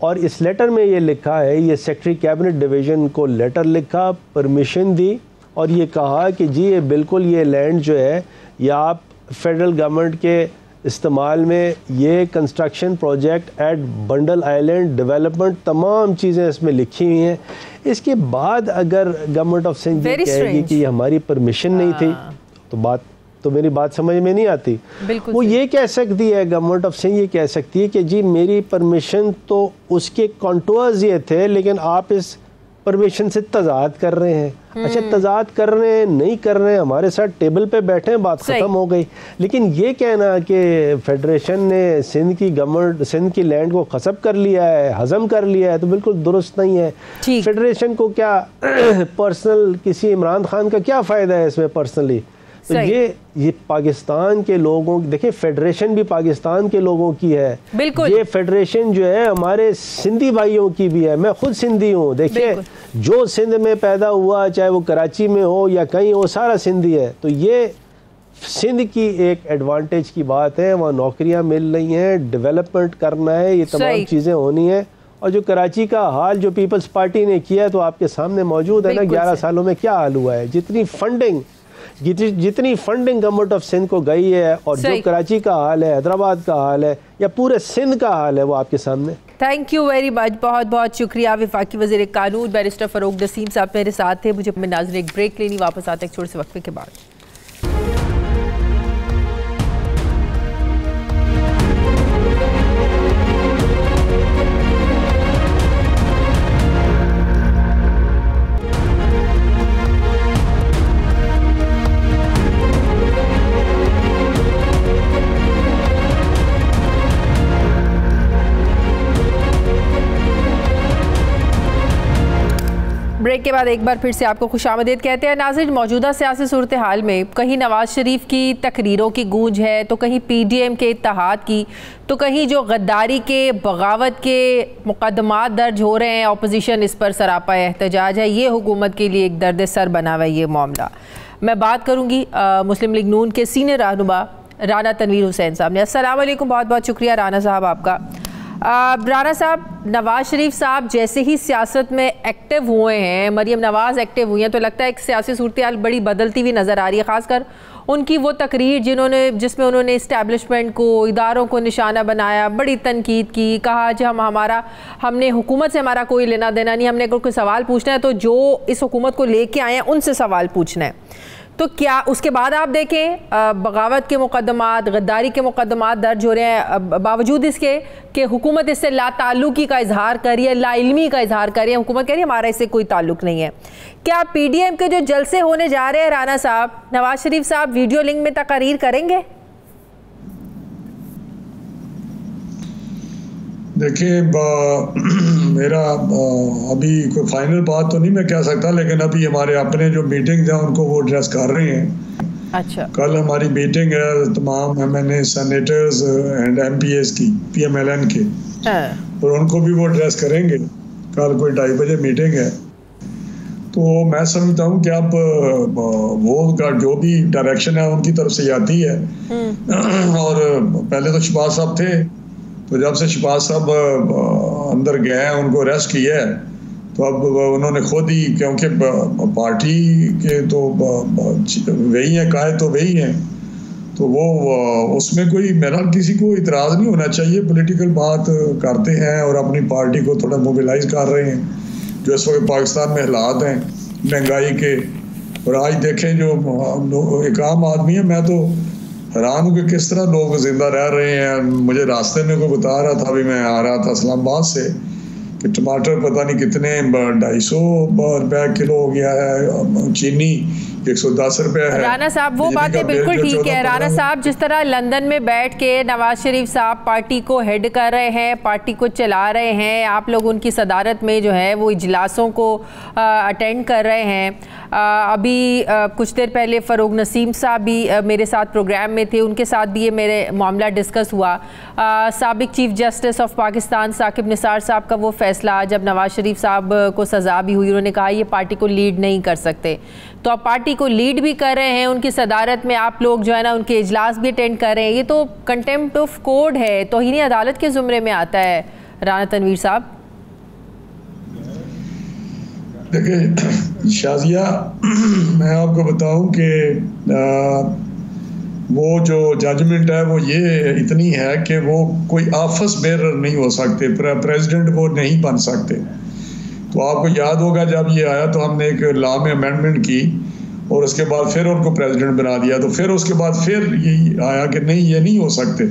और इस लेटर में ये लिखा है, ये सेक्रेटरी कैबिनेट डिवीज़न को लेटर लिखा, परमिशन दी और ये कहा कि जी ये बिल्कुल ये लैंड जो है ये आप फेडरल गवर्नमेंट के इस्तेमाल में, ये construction project at bundle island development, तमाम चीज़ें इसमें लिखी हुई हैं। इसके बाद अगर गवर्नमेंट ऑफ सिंध कहेगी कि हमारी परमिशन नहीं थी तो मेरी बात समझ में नहीं आती। वो ये कह सकती है, गवर्नमेंट ऑफ सिंध ये कह सकती है कि जी मेरी परमिशन तो उसके कॉन्टोर्स ये थे लेकिन आप इस परमिशन से तजाद कर रहे हैं। अच्छा, तजाद कर रहे हैं, नहीं कर रहे हैं, हमारे साथ टेबल पे बैठे हैं, बात ख़त्म हो गई। लेकिन ये कहना कि फेडरेशन ने सिंध की गवर्नमेंट, सिंध की लैंड को खसब कर लिया है, हजम कर लिया है, तो बिल्कुल दुरुस्त नहीं है। फेडरेशन को क्या पर्सनल, किसी इमरान खान का क्या फ़ायदा है इसमें पर्सनली? तो ये पाकिस्तान के लोगों, देखिए फेडरेशन भी पाकिस्तान के लोगों की है, बिल्कुल। ये फेडरेशन जो है हमारे सिंधी भाइयों की भी है। मैं खुद सिंधी हूँ। देखिए जो सिंध में पैदा हुआ, चाहे वो कराची में हो या कहीं हो, सारा सिंधी है। तो ये सिंध की एक एडवांटेज की बात है, वहाँ नौकरियाँ मिल रही हैं, डेवलपमेंट करना है, ये तमाम चीज़ें होनी है। और जो कराची का हाल जो पीपल्स पार्टी ने किया है तो आपके सामने मौजूद है ना, 11 सालों में क्या हाल हुआ है। जितनी फंडिंग गवर्नमेंट ऑफ सिंध को गई है और जो कराची का हाल है, हैदराबाद का हाल है या पूरे सिंध का हाल है, वो आपके सामने। थैंक यू वेरी मच, बहुत बहुत शुक्रिया। वफाकी वज़ीर कानून बैरिस्टर फ़ारूक नसीम साहब मेरे साथ थे। मुझे नाज़रीन एक ब्रेक लेनी, वापस आते एक छोटे से वक्फे के बाद। ब्रेक के बाद एक बार फिर से आपको खुशामदीद कहते हैं। नाज़रीन, मौजूदा सियासी सूरत हाल में कहीं नवाज़ शरीफ की तकरीरों की गूंज है, तो कहीं PDM के इत्तेहाद की, तो कहीं जो गद्दारी के, बगावत के मुकदमात दर्ज हो रहे हैं, अपोजिशन इस पर सरापा एहतजाज है। ये हुकूमत के लिए एक दर्द सर बना हुआ है ये मामला। मैं बात करूँगी मुस्लिम लीग नून के सीनियर रहनुमा राना तनवीर हुसैन साहब ने। अस्सलाम वालेकुम, बहुत बहुत शुक्रिया राना साहब आपका। राना साहब, नवाज़ शरीफ साहब जैसे ही सियासत में एक्टिव हुए हैं, मरीम नवाज़ एक्टिव हुई हैं, तो लगता है एक सियासी सूरत हाल बड़ी बदलती हुई नज़र आ रही है। ख़ासकर उनकी वो तकरीर जिसमें उन्होंने इस्टेब्लिशमेंट को, इदारों को निशाना बनाया, बड़ी तनकीद की, कहा कि हमने हुकूमत से हमारा कोई लेना देना नहीं, हमने अगर कोई सवाल पूछना है तो जो इस हुकूमत को लेके आए हैं उनसे सवाल पूछना है। तो क्या उसके बाद आप देखें बगावत के मुकदमात, गद्दारी के मुकदमात दर्ज हो रहे हैं, बावजूद इसके कि हुकूमत इससे लाताल्लुकी का इजहार कर रही है, लाइल्मी का इजहार कर रही है। हुकूमत कह रही है हमारा इससे कोई ताल्लुक नहीं है। क्या PDM के जो जलसे होने जा रहे हैं राना साहब, नवाज शरीफ साहब वीडियो लिंक में तकरीर करेंगे? देखिए, मेरा अभी कोई फाइनल बात तो नहीं मैं कह सकता, लेकिन अभी हमारे अपने जो मीटिंग्स हैं उनको वो एड्रेस कर रहे हैं। अच्छा। कल हमारी मीटिंग है तमाम MNA सेनेटर्स एंड MPs की, PMLN के, और उनको भी वो एड्रेस करेंगे। कल कोई 2:30 बजे मीटिंग है। तो मैं समझता हूँ कि अब वो जो भी डायरेक्शन है उनकी तरफ से आती है। और पहले तो शहबाज साहब थे, तो जब से शहबाज साहब अंदर गए हैं, उनको अरेस्ट किया है, तो अब उन्होंने खुद ही, क्योंकि पार्टी के तो वही हैं, कायद तो वही हैं, तो वो उसमें कोई मेरा किसी को इतराज़ नहीं होना चाहिए। पॉलिटिकल बात करते हैं और अपनी पार्टी को थोड़ा मोबिलाइज कर रहे हैं। जो इस वक्त पाकिस्तान में हालात हैं महंगाई के, और आज देखें जो एक आम आदमी है, मैं तो हैरान हूँ कि किस तरह लोग जिंदा रह रहे हैं। मुझे रास्ते में कोई बता रहा था, अभी मैं आ रहा था इस्लामाबाद से, कि टमाटर पता नहीं कितने 250 रुपये किलो हो गया है, चीनी 110 रुपये है। राना साहब वो बातें बिल्कुल ठीक है। राना साहब, जिस तरह लंदन में बैठ के नवाज शरीफ साहब पार्टी को हेड कर रहे हैं, पार्टी को चला रहे हैं, आप लोग उनकी सदारत में जो है वो इजलासों को अटेंड कर रहे हैं। अभी कुछ देर पहले फ़ारूक नसीम साहब भी मेरे साथ प्रोग्राम में थे, उनके साथ भी ये मेरे मामला डिस्कस हुआ। साबिक chief justice of Pakistan Saqib Nisar साहब का वो फैसला, जब नवाज शरीफ साहब को सज़ा भी हुई, उन्होंने कहा ये पार्टी को लीड नहीं कर सकते। तो आप पार्टी को लीड भी कर रहे हैं, उनकी सदारत में आप लोग जो है ना उनके इजलास भी अटेंड कर रहे हैं। ये तो कंटेम्प्ट ऑफ कोड है, तौहीन अदालत के ज़ुमरे में आता है। राना तनवीर साहब, देखिए शाजिया, मैं आपको बताऊं कि वो जो जजमेंट है वो ये इतनी है कि वो कोई ऑफिस बेरर नहीं हो सकते, प्रेसिडेंट वो नहीं बन सकते। तो आपको याद होगा जब ये आया तो हमने एक लॉ में अमेंडमेंट की और उसके बाद फिर उनको प्रेसिडेंट बना दिया। तो फिर उसके बाद फिर ये आया कि नहीं, ये नहीं हो सकते।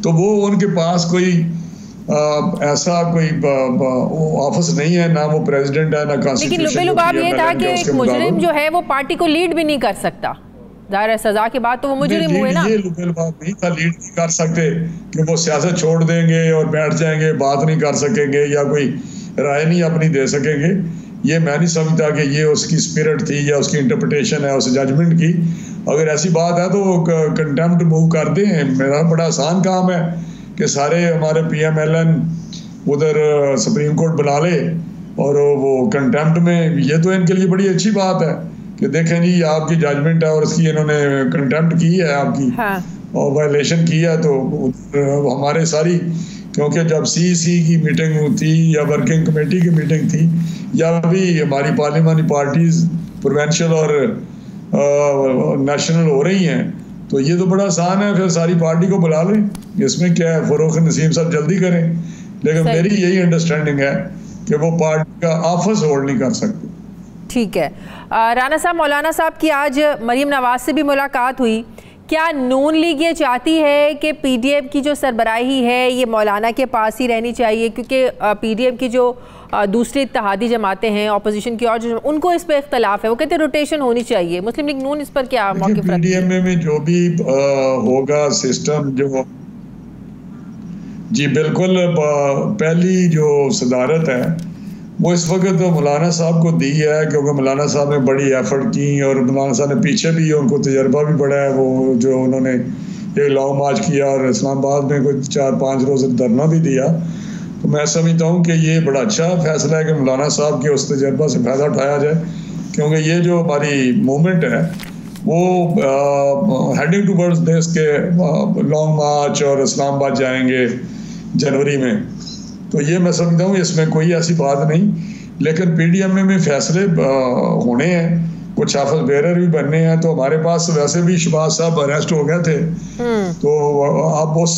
तो वो उनके पास कोई ऐसा कोई ऑफिस नहीं है, ना वो प्रेसिडेंट है, ना कॉन्स्टिट्यूशन। लेकिन लुबे-लुबाब ये था कि एक मुजरिम जो है वो पार्टी को लीड भी नहीं कर सकता। ज़ाहिर है सजा के बाद तो वो मुजरिम हुए ना। ये लुबे-लुबाब नहीं था, लीड नहीं कर सकते कि वो सियासत छोड़ देंगे और बैठ जाएंगे, बात नहीं कर सकेंगे या कोई राय नहीं अपनी दे सकेंगे। ये मैं नहीं समझता कि ये उसकी स्पिरिट थी या उसकी इंटरप्रिटेशन है उस जजमेंट की। अगर ऐसी बात है तो कंटेम्प्ट मूव कर दें। मेरा बड़ा आसान काम है कि सारे हमारे PMLN उधर सुप्रीम कोर्ट बुला ले और वो कंटेम्प्ट में, ये तो इनके लिए बड़ी अच्छी बात है कि देखें जी आपकी जजमेंट है और इसकी इन्होंने कंटेम्प्ट की है आपकी, हाँ। और वायलेशन की है, तो हमारे सारी, क्योंकि जब CEC की मीटिंग थी या वर्किंग कमेटी की मीटिंग थी या भी हमारी पार्लियामानी पार्टीज प्रोविंशियल और नेशनल हो रही हैं, तो ये तो बड़ा आसान है, फिर सारी पार्टी को बुला लें, इसमें क्या है, फरोख नसीम साहब जल्दी करें। लेकिन मेरी यही अंडरस्टैंडिंग है कि वो पार्टी का ऑफिस होल्ड नहीं कर सकते। ठीक है राना साहब, मौलाना साहब की आज मरीम नवाज से भी मुलाकात हुई। क्या नून लीग ये चाहती है कि PDM की जो सरबराही है ये मौलाना के पास ही रहनी चाहिए, क्योंकि PDM की जो दूसरी इत्तेहादी जमातें हैं ऑपोजिशन की और उनको इस पे इख्तलाफ है, वो कहते हैं रोटेशन होनी चाहिए। मुस्लिम लीग नून इस पर क्या मौक़िफ़ रखती है? PDM में जो भी होगा सिस्टम जो, जी बिल्कुल, पहली जो सदारत है वो इस वक्त मौलाना साहब को दी है, क्योंकि मौलाना साहब ने बड़ी एफर्ट की और मौलाना साहब ने पीछे भी उनको तजर्बा भी बड़ा है। वो जो उन्होंने एक लॉन्ग मार्च किया और इस्लामाबाद में कुछ 4-5 रोज़ धरना भी दिया, तो मैं समझता हूँ कि ये बड़ा अच्छा फैसला है कि मौलाना साहब के उस तजर्बा से फ़ायदा उठाया जाए, क्योंकि ये जो हमारी मूवमेंट है वो हेडिंग टूवर्ड्स देश के लॉन्ग मार्च और इस्लामाबाद जाएंगे जनवरी में, तो ये मैं समझता हूँ इसमें कोई ऐसी बात नहीं। लेकिन PDM में फैसले होने हैं, कुछ हाफिज बेरर भी बनने हैं, तो हमारे पास वैसे भी शहबाज साहब अरेस्ट हो गए थे, तो अब उस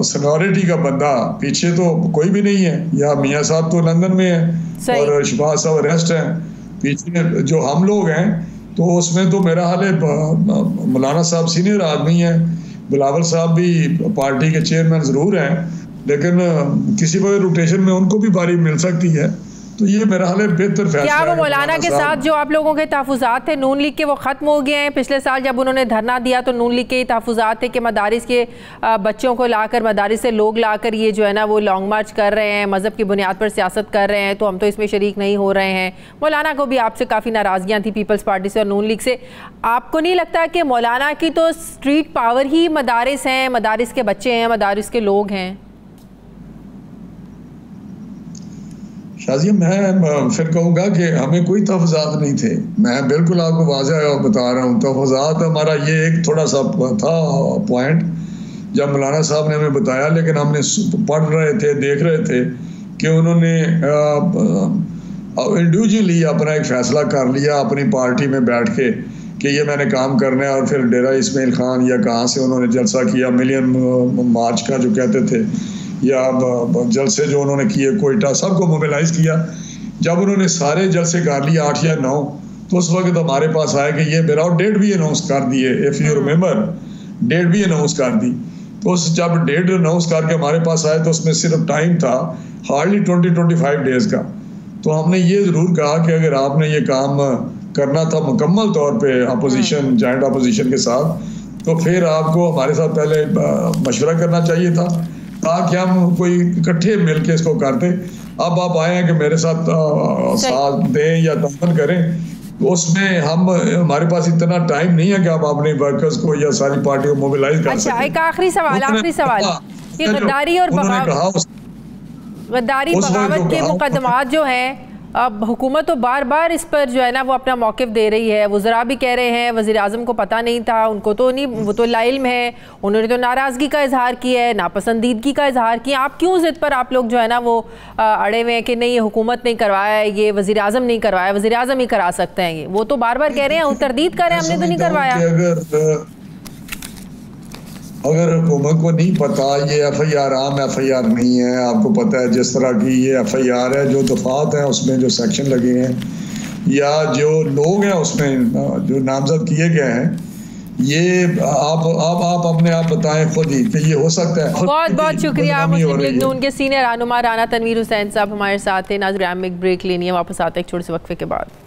सीनियरिटी का बंदा पीछे तो कोई भी नहीं है, या मियाँ साहब तो लंदन में है और शहबाज साहब अरेस्ट हैं, पीछे जो हम लोग हैं, तो उसमें तो मेरा हाल है मौलाना साहब सीनियर आदमी है, बिलावल साहब भी पार्टी के चेयरमैन ज़रूर हैं, लेकिन किसी वजह रोटेशन में उनको भी बारी मिल सकती है, तो ये मेरा हाल है बेहतर फैसला। क्या वो मौलाना के साथ जो आप लोगों के तहफ़्फ़ुज़ात थे नून लीग के, वो ख़त्म हो गए हैं? पिछले साल जब उन्होंने धरना दिया तो नून लीग के तहफ़्फ़ुज़ात थे कि मदारिस के बच्चों को लाकर, मदारिस से लोग लाकर ये जो है ना वो लॉन्ग मार्च कर रहे हैं, मज़हब की बुनियाद पर सियासत कर रहे हैं, तो हम तो इसमें शरीक नहीं हो रहे हैं। मौलाना को भी आपसे काफ़ी नाराज़गियाँ थी, पीपल्स पार्टी से और नून लीग से। आपको नहीं लगता कि मौलाना की तो स्ट्रीट पावर ही मदारिस हैं, मदारिस के बच्चे हैं, मदारिस के लोग हैं? शाजिया, मैं फिर कहूँगा कि हमें कोई तहफ़्फ़ुज़ात नहीं थे। मैं बिल्कुल आपको वाज़ह बता रहा हूँ, तहफ़्फ़ुज़ात हमारा ये एक थोड़ा सा था पॉइंट जब मौलाना साहब ने हमें बताया, लेकिन हमने पढ़ रहे थे, देख रहे थे कि उन्होंने इंडिविजुअली अपना एक फ़ैसला कर लिया अपनी पार्टी में बैठ के कि ये मैंने काम करना है, और फिर डेरा इस्माइल खान या कहाँ से उन्होंने जलसा किया, मिलियन मार्च का जो कहते थे, या जलसे जो उन्होंने किए कोयटा, सबको मोबिलाइज किया। जब उन्होंने सारे जलसे कर लिए 8 या 9, तो उस वक्त हमारे पास आया कि ये मेरा डेट भी अनाउंस कर दिए, इफ़ यू रिमेंबर, डेट भी अनाउंस कर दी। तो उस जब डेट अनाउंस करके हमारे पास आए तो उसमें सिर्फ टाइम था हार्डली 20-25 डेज़ का। तो हमने ये ज़रूर कहा कि अगर आपने ये काम करना था मुकम्मल तौर पे अपोजिशन, जॉइंट अपोजिशन के साथ, तो फिर आपको हमारे साथ पहले मशवरा करना चाहिए था, ताकि हम कोई इकट्ठे मिल के इसको करते। अब आप आए हैं कि मेरे साथ साथ दें या दमन करें, तो उसमें हमारे पास इतना टाइम नहीं है कि आप अपने वर्कर्स को या सारी पार्टी को मोबिलाइज कर सकें। अच्छा, एक आखिरी सवाल, ये गद्दारी और बगावत के मुकदमात जो हैं, अब हुकूमत तो बार बार इस पर जो है ना वो अपना मौक़िफ़ दे रही है। वज़रा भी कह रहे हैं वज़ीर आज़म को पता नहीं था, उनको तो नहीं, वो तो लाइल्म है, उन्होंने तो नाराज़गी का इजहार किया है, नापसंदीदगी का इजहार किया। आप क्यों ज़िद पर आप लोग जो है ना वो अड़े हुए हैं कि नहीं ये हुकूमत नहीं करवाया है, ये वज़ीर आज़म नहीं करवाया, वज़ीर आज़म ही करा सकते हैं? ये वो तो बार बार कह रहे हैं, तरदीद कर रहे हैं, हमने तो नहीं करवाया। अगर हुकूमत को नहीं पता, ये FIR आम FIR नहीं है, आपको पता है जिस तरह की ये FIR है, जो दफात है उसमें जो सेक्शन लगे हैं या जो लोग हैं उसमें जो नामजद किए गए हैं, ये आप अपने आप बताएं खुद ही कि ये हो सकता है। बहुत बहुत शुक्रिया मुस्लिम लीग नून के सीनियर रहनुमा राना तनवीर हुसैन साहब हमारे साथ थे। नाज़रीन, एक ब्रेक लेनी है, वापस आते हैं एक छोटे से वक्फे के बाद।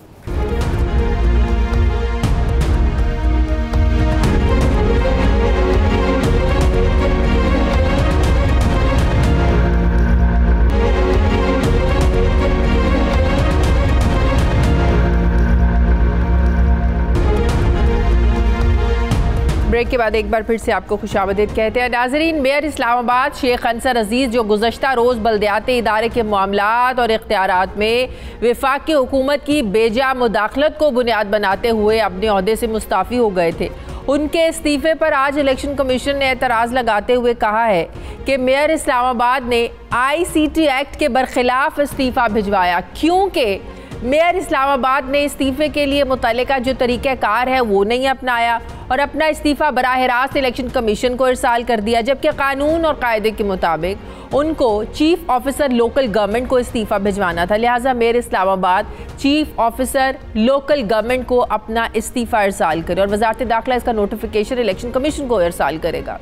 ब्रेक के बाद एक बार फिर से आपको खुशामदीद कहते हैं। नाजरीन, मेयर इस्लामाबाद शेख अंसर अजीज़ जो गुज़श्ता रोज़ बल्दियाती इदारे के मामलात और इख्तियारात में वफाकी हुकूमत की बेजा मुदाखलत को बुनियाद बनाते हुए अपने ओहदे से मुस्ताफ़ी हो गए थे, उनके इस्तीफ़े पर आज इलेक्शन कमीशन ने एतराज़ लगाते हुए कहा है कि मेयर इस्लामाबाद ने ICT एक्ट के बरखिलाफ इस्तीफ़ा भिजवाया, क्योंकि मेयर इस्लामाबाद ने इस्तीफ़े के लिए मुतल्लिका जो तरीक़ाकार है वो नहीं अपनाया और अपना इस्तीफ़ा बराह रास्त इलेक्शन कमीशन को इरसाल कर दिया, जबकि कानून और कायदे के मुताबिक उनको चीफ ऑफिसर लोकल गवर्नमेंट को इस्तीफ़ा भिजवाना था। लिहाजा mayor Islamabad chief officer local government को अपना इस्तीफ़ा इरसाल करे और वज़ारत दाखिला इसका नोटिफिकेशन इलेक्शन कमीशन को इरसाल करेगा।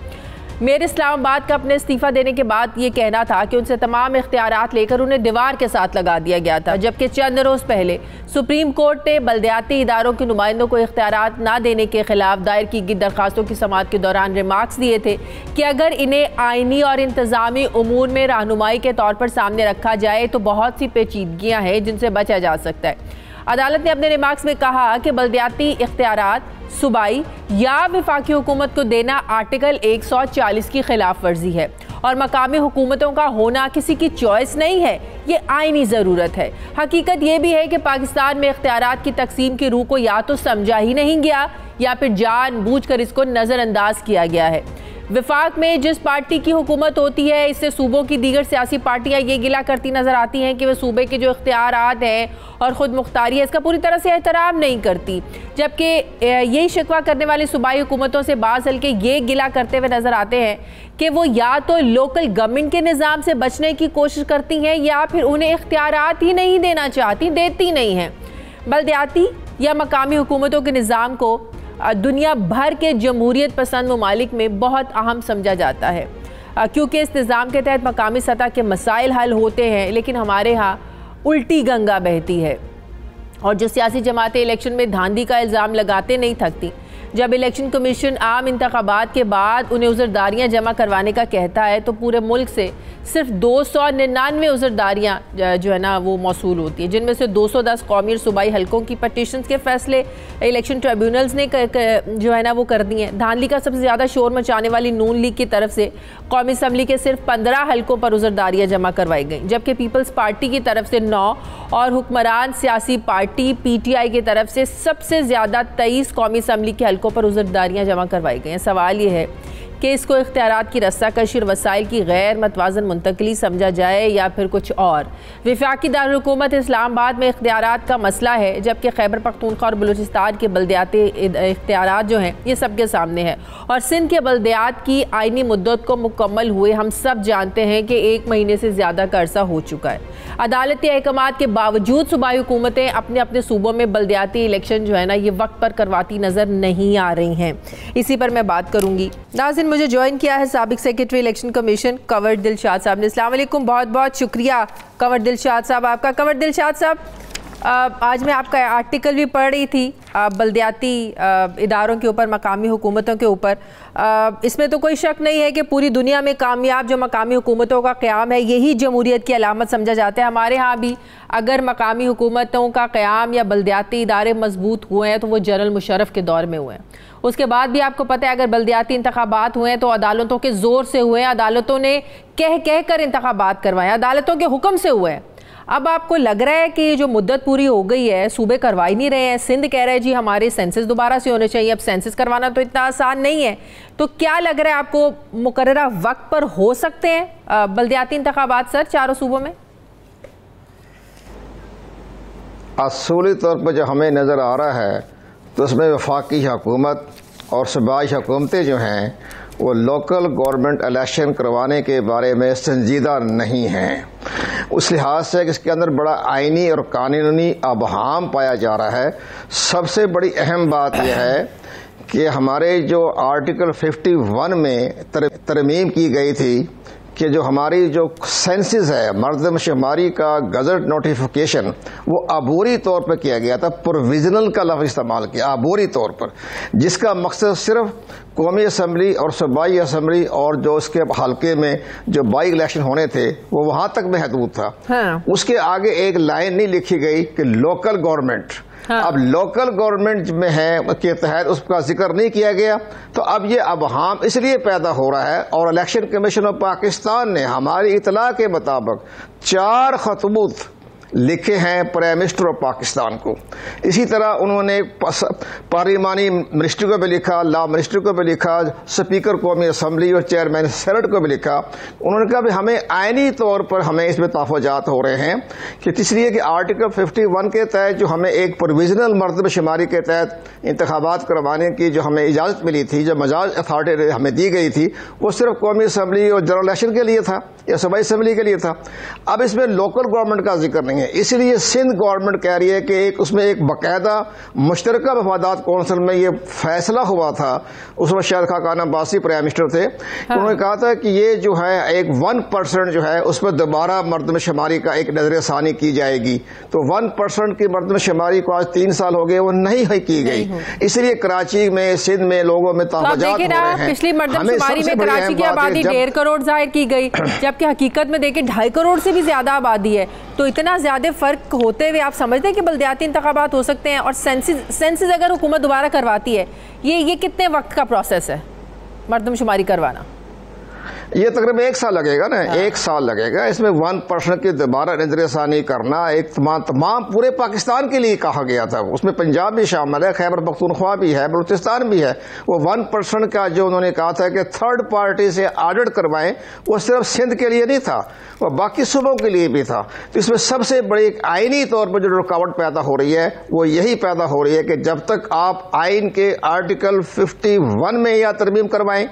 मेयर इस्लामाबाद का अपने इस्तीफ़ा देने के बाद ये कहना था कि उनसे तमाम इख्तियारात लेकर उन्हें दीवार के साथ लगा दिया गया था, जबकि चंद रोज़ पहले सुप्रीम कोर्ट ने बल्दियाती इदारों के नुमाइंदों को इख्तियारात ना देने के खिलाफ दायर की गई दरखास्तों की समाअत के दौरान रिमार्क्स दिए थे कि अगर इन्हें आइनी और इंतज़ामी उमूर में रहनुमाई के तौर पर सामने रखा जाए तो बहुत सी पेचीदगियाँ हैं जिनसे बचा जा सकता है। अदालत ने अपने रिमार्क्स में कहा कि बल्दियाती इख्तियारात सूबाई या वफाकी हुकूमत को देना आर्टिकल 140 की खिलाफ वर्जी है और मकामी हुकूमतों का होना किसी की चॉइस नहीं है, ये आइनी ज़रूरत है। हकीकत ये भी है कि पाकिस्तान में इख्तियारात की तकसीम की रूह को या तो समझा ही नहीं गया या फिर जानबूझकर इसको नज़रअंदाज किया गया है। वफाक में जिस पार्टी की हुकूमत होती है, इससे सूबों की दीगर सियासी पार्टियां ये गिला करती नज़र आती हैं कि वह सूबे के जो इख्तियारात हैं और ख़ुद मुख्तारी है इसका पूरी तरह से एहतराम नहीं करती, जबकि यही शिकवा करने वाली सूबाई हुकूमतों से बाज़ हल्के ये गिला करते हुए नज़र आते हैं कि वो या तो लोकल गवर्नमेंट के निज़ाम से बचने की कोशिश करती हैं या फिर उन्हें इख्तियारात ही नहीं देना चाहती, देती नहीं हैं। बल्दियाती या मकामी हुकूमतों के निज़ाम को दुनिया भर के जमहूरियत पसंद ममालिक में बहुत अहम समझा जाता है, क्योंकि इस निज़ाम के तहत मकामी सतह के मसाइल हल होते हैं, लेकिन हमारे यहाँ उल्टी गंगा बहती है और जो सियासी जमातें इलेक्शन में धांधली का इल्ज़ाम लगाते नहीं थकती। जब इलेक्शन कमीशन आम इंतखाबात के बाद उन्हें उज़रदारियाँ जमा करवाने का कहता है तो पूरे मुल्क से सिर्फ 299 उज़रदारियाँ जो है ना वो मौसूल होती है, जिनमें से 210 कौमी और सूबाई हलकों की पटिशन्स के फैसले इलेक्शन ट्रिब्यूनल्स ने जो है ना वो कर दिए हैं। धांधली का सबसे ज़्यादा शोर मचाने वाली नून लीग की तरफ से कौमी असम्बली के सिर्फ 15 हलकों पर उज़रदारियाँ जमा करवाई गई, जबकि पीपल्स पार्टी की तरफ से 9 और हुक्मरान सियासी पार्टी PTI की तरफ से सबसे ज़्यादा 23 कौमी असम्बली के हलकों पर उज़रदारियाँ जमा करवाई गई हैं। सवाल ये है कि इसको इख्तियारात की रस्साकशी और वसाइल की गैर मतवाज़न मुंतकली समझा जाए या फिर कुछ और। वफाकी दारुल हुकूमत इस्लामाबाद में इख्तियारात का मसला है, जबकि खैबर पख्तूनख्वा और बलूचिस्तान के बल्दियाती इख्तियारात जो हैं ये सबके सामने है और सिंध के बल्दियात की आइनी मुद्दत को मुकम्मल हुए हम सब जानते हैं कि 1 महीने से ज़्यादा का अरसा हो चुका है। अदालती अहकामात के बावजूद सूबाई हुकूमतें अपने अपने सूबों में बल्दियाती इलेक्शन जो है ना ये वक्त पर करवाती नज़र नहीं आ रही हैं। इसी पर मैं बात करूँगी। नाज़रीन, मुझे ज्वाइन किया है साबिक secretary election commission Kanwar Dilshad साहब ने। अस्सलाम वालेकुम, बहुत बहुत शुक्रिया कंवर दिलशाद साहब आपका। कंवर दिलशाद साहब, आज मैं आपका आर्टिकल भी पढ़ रही थी बल्दियाती इदारों के ऊपर, मकामी हुकूमतों के ऊपर। इसमें तो कोई शक नहीं है कि पूरी दुनिया में कामयाब जो मकामी हुकूमतों का क़याम है यही जमहूरियत की अलामत समझा जाता है। हमारे यहाँ भी अगर मकामी हुकूमतों का क़याम या बल्दियाती इदारे मजबूत हुए हैं तो वो जनरल मुशर्रफ के दौर में हुए हैं। उसके बाद भी आपको पता है अगर बल्दियाती इंतखाबात हुए हैं तो अदालतों के ज़ोर से हुए हैं, अदालतों ने कह कर इंतखाबात करवाए, अदालतों के हुक्म से हुए हैं। अब आपको लग रहा है कि जो मुद्दत पूरी हो गई है, सूबे करवा ही नहीं रहे हैं, सिंध कह रहे हैं जी हमारे सेंसस दोबारा से होने चाहिए, अब सेंसस करवाना तो इतना आसान नहीं है, तो क्या लग रहा है आपको मुकर्ररा वक्त पर हो सकते हैं बल्दियाती इंतखाबात सर चारों सूबों में? असूली तौर पर जो हमें नज़र आ रहा है तो उसमें वफाकी हुकूमत और सूबाई हुकूमतें जो हैं वो लोकल गवर्नमेंट इलेक्शन करवाने के बारे में संजीदा नहीं हैं। उस लिहाज से कि इसके अंदर बड़ा आइनी और कानूनी अबहाम पाया जा रहा है। सबसे बड़ी अहम बात यह है कि हमारे जो आर्टिकल 51 में तरमीम की गई थी कि जो हमारी जो सेंसस है, मर्दमशुमारी का गजट नोटिफिकेशन, वो अबूरी तौर पर किया गया था, प्रोविजनल का लफ्ज़ इस्तेमाल किया अबूरी तौर पर, जिसका मकसद सिर्फ कौमी असम्बली और सूबाई असम्बली और जो उसके हल्के में जो बाई इलेक्शन होने थे वो वहाँ तक महदूद था। हाँ। उसके आगे एक लाइन नहीं लिखी गई कि लोकल गवर्नमेंट हाँ। अब लोकल गवर्नमेंट में है के तहत उसका जिक्र नहीं किया गया, तो अब ये अबहाम इसलिए पैदा हो रहा है। और इलेक्शन कमीशन ऑफ पाकिस्तान ने हमारी इतला के मुताबिक 4 खतबूत लिखे हैं प्राइम मिनिस्टर ऑफ पाकिस्तान को। इसी तरह उन्होंने पार्लिमानी मिनिस्ट्री को भी लिखा, लॉ मिनिस्ट्री को भी लिखा, स्पीकर कौमी असम्बली और चेयरमैन सेनेट को भी लिखा। उन्होंने कहा भी हमें आइनी तौर पर हमें इसमें तहफ़्फ़ुज़ात हो रहे हैं कि इसलिए कि आर्टिकल 51 के तहत जो हमें एक प्रोविजनल मर्तबेशुमारी के तहत इंतखाबात करवाने की जो हमें इजाज़त मिली थी, जो मजाज अथॉरिटी हमें दी गई थी, वो सिर्फ कौमी असम्बली और जनरल इलेक्शन के लिए था या सूबाई असम्बली के लिए था। अब इसमें लोकल गवर्नमेंट का जिक्र नहीं है, इसलिए सिंध गवर्नमेंट कह रही है कि उसमें एक बाकायदा मुश्तरका मफादात कौंसिल में ये फैसला हुआ था। उसमें शायद खाकान अब्बासी प्राइम मिनिस्टर थे। हाँ। उन्होंने कहा था कि ये जो है एक 1% जो है उस पर दोबारा मर्दमशुमारी का एक नजरसानी की जाएगी। तो 1% की मर्दमशुमारी को आज 3 साल हो गए, वो नहीं की गई। इसलिए कराची में, सिंध में लोगों में तहफ़्फ़ुज़ात हो रहे हैं। पिछली मर्दमशुमारी में कराची की आबादी 1.5 करोड़ जाहिर की गई, जबकि हकीकत में देखें 2.5 करोड़ से भी ज्यादा आबादी है। तो इतना ज्यादा फर्क होते हुए आप समझते हैं कि बल्दियाती इंतखाबात हो सकते हैं? और सेंसिस अगर हुकूमत दोबारा करवाती है, ये कितने वक्त का प्रोसेस है मर्दमशुमारी करवाना? ये तकरीबन 1 साल लगेगा ना। हाँ। 1 साल लगेगा। इसमें 1% की दोबारा नजरसानी करना एक तमाम पूरे पाकिस्तान के लिए कहा गया था। उसमें पंजाब भी शामिल है, खैबर पख्तूनख्वा भी है, बलूचिस्तान भी है। वो 1% का जो उन्होंने कहा था कि थर्ड पार्टी से ऑडिट करवाएं, वो सिर्फ सिंध के लिए नहीं था, वो बाकी सूबों के लिए भी था। तो इसमें सबसे बड़ी आइनी तौर पर जो रुकावट पैदा हो रही है वो यही पैदा हो रही है कि जब तक आप आइन के आर्टिकल 51 में या तरमीम करवाएं,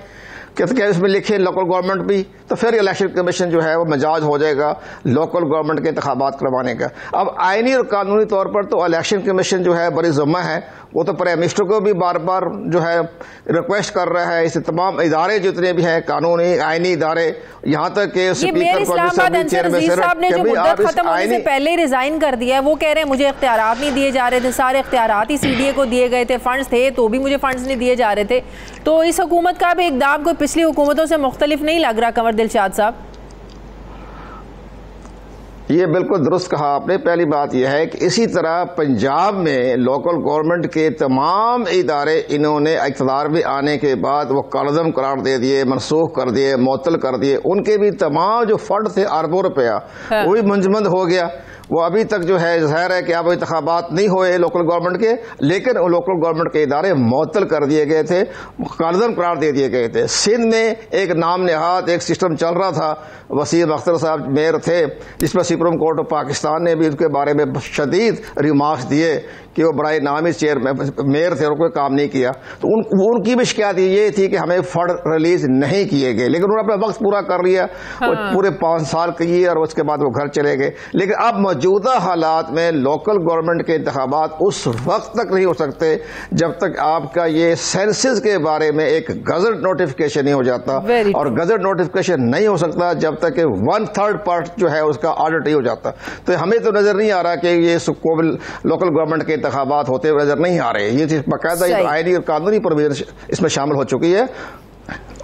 क्या इसमें लिखे लोकल गवर्नमेंट भी, तो फिर इलेक्शन कमीशन जो है वो मजाज हो जाएगा लोकल गवर्नमेंट के इंतखाबात करवाने का। अब आइनी और कानूनी तौर पर तो इलेक्शन कमीशन जो है बड़ी ज़िम्मा है, वो तो प्राइम मिनिस्टर को भी बार बार जो है रिक्वेस्ट कर रहा है। इसे तमाम इदारे जितने भी हैं, कानूनी आइनी इदारे, यहाँ तक के स्पीकर साहब ने जो मुद्दत खत्म होने से पहले ही रिजाइन कर दिया है, वो कह रहे हैं मुझे इख्तियारात नहीं दिए जा रहे थे, सारे इख्तियारात ही CDA को दिए गए थे, फंड्स थे तो भी मुझे फंड्स नहीं दिए जा रहे थे। तो इस हुकूमत का भी इक़दाम कोई पिछली हुकूमतों से मुख्तलिफ नहीं लग रहा कंवर दिलशाद साहब? ये बिल्कुल दुरुस्त कहा आपने। पहली बात यह है कि इसी तरह पंजाब में लोकल गवर्नमेंट के तमाम इदारे इन्होंने इक़्तिदार में आने के बाद वो कालदम करार दे दिए, मनसूख कर दिए, मुअत्तल कर दिए। उनके भी तमाम जो फंड थे अरबों रुपया, वो भी मुंजमद हो गया। वो अभी तक जो है जाहिर है कि अब इंतखाबात नहीं हुए लोकल गवर्नमेंट के, लेकिन लोकल गवर्नमेंट के इदारे मुअत्तल कर दिए गए थे, कालदम करार दे दिए गए थे। सिंध में एक नाम नेहाद एक सिस्टम चल रहा था, वसीम अख्तर साहब मेयर थे, जिसमें सुप्रीम कोर्ट ऑफ पाकिस्तान ने भी उसके बारे में शदीद रिमार्क्स दिए कि वो बराए नामी मेयर थे और कोई काम नहीं किया। तो उनकी भी शिकायत ये थी कि हमें फंड रिलीज नहीं किए गए, लेकिन उन्होंने अपना वक्त पूरा कर लिया। हाँ। वो पूरे 5 साल किए और उसके बाद वो घर चले गए। लेकिन अब मौजूदा हालात में लोकल गवर्नमेंट के इंतखाबात उस वक्त तक नहीं हो सकते जब तक आपका ये सेंसस के बारे में एक गजट नोटिफिकेशन नहीं हो जाता, और गजट नोटिफिकेशन नहीं हो सकता जब तक 1/3 पार्ट जो है उसका ऑडिट नहीं हो जाता। तो हमें तो नजर नहीं आ रहा कि ये लोकल गवर्नमेंट के इंतखाबात होते हुए नजर नहीं आ रहे। ये बाकायदा आईनी और कानूनी प्रोविजन इसमें शामिल हो चुकी है,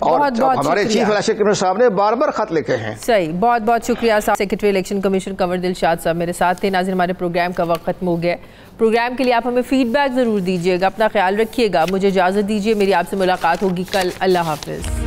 और हमारे चीफ इलेक्शन कमिश्नर साहब ने बार बार खत लिखे हैं। सही, बहुत बहुत शुक्रिया साहब। Secretary election commission Kanwar Dilshad साहब मेरे साथ थे। नाज़रीन, हमारे प्रोग्राम का वक्त खत्म हो गया। प्रोग्राम के लिए आप हमें फीडबैक जरूर दीजिएगा। अपना ख्याल रखिएगा। मुझे इजाजत दीजिए, मेरी आपसे मुलाकात होगी कल। अल्लाह हाफिज।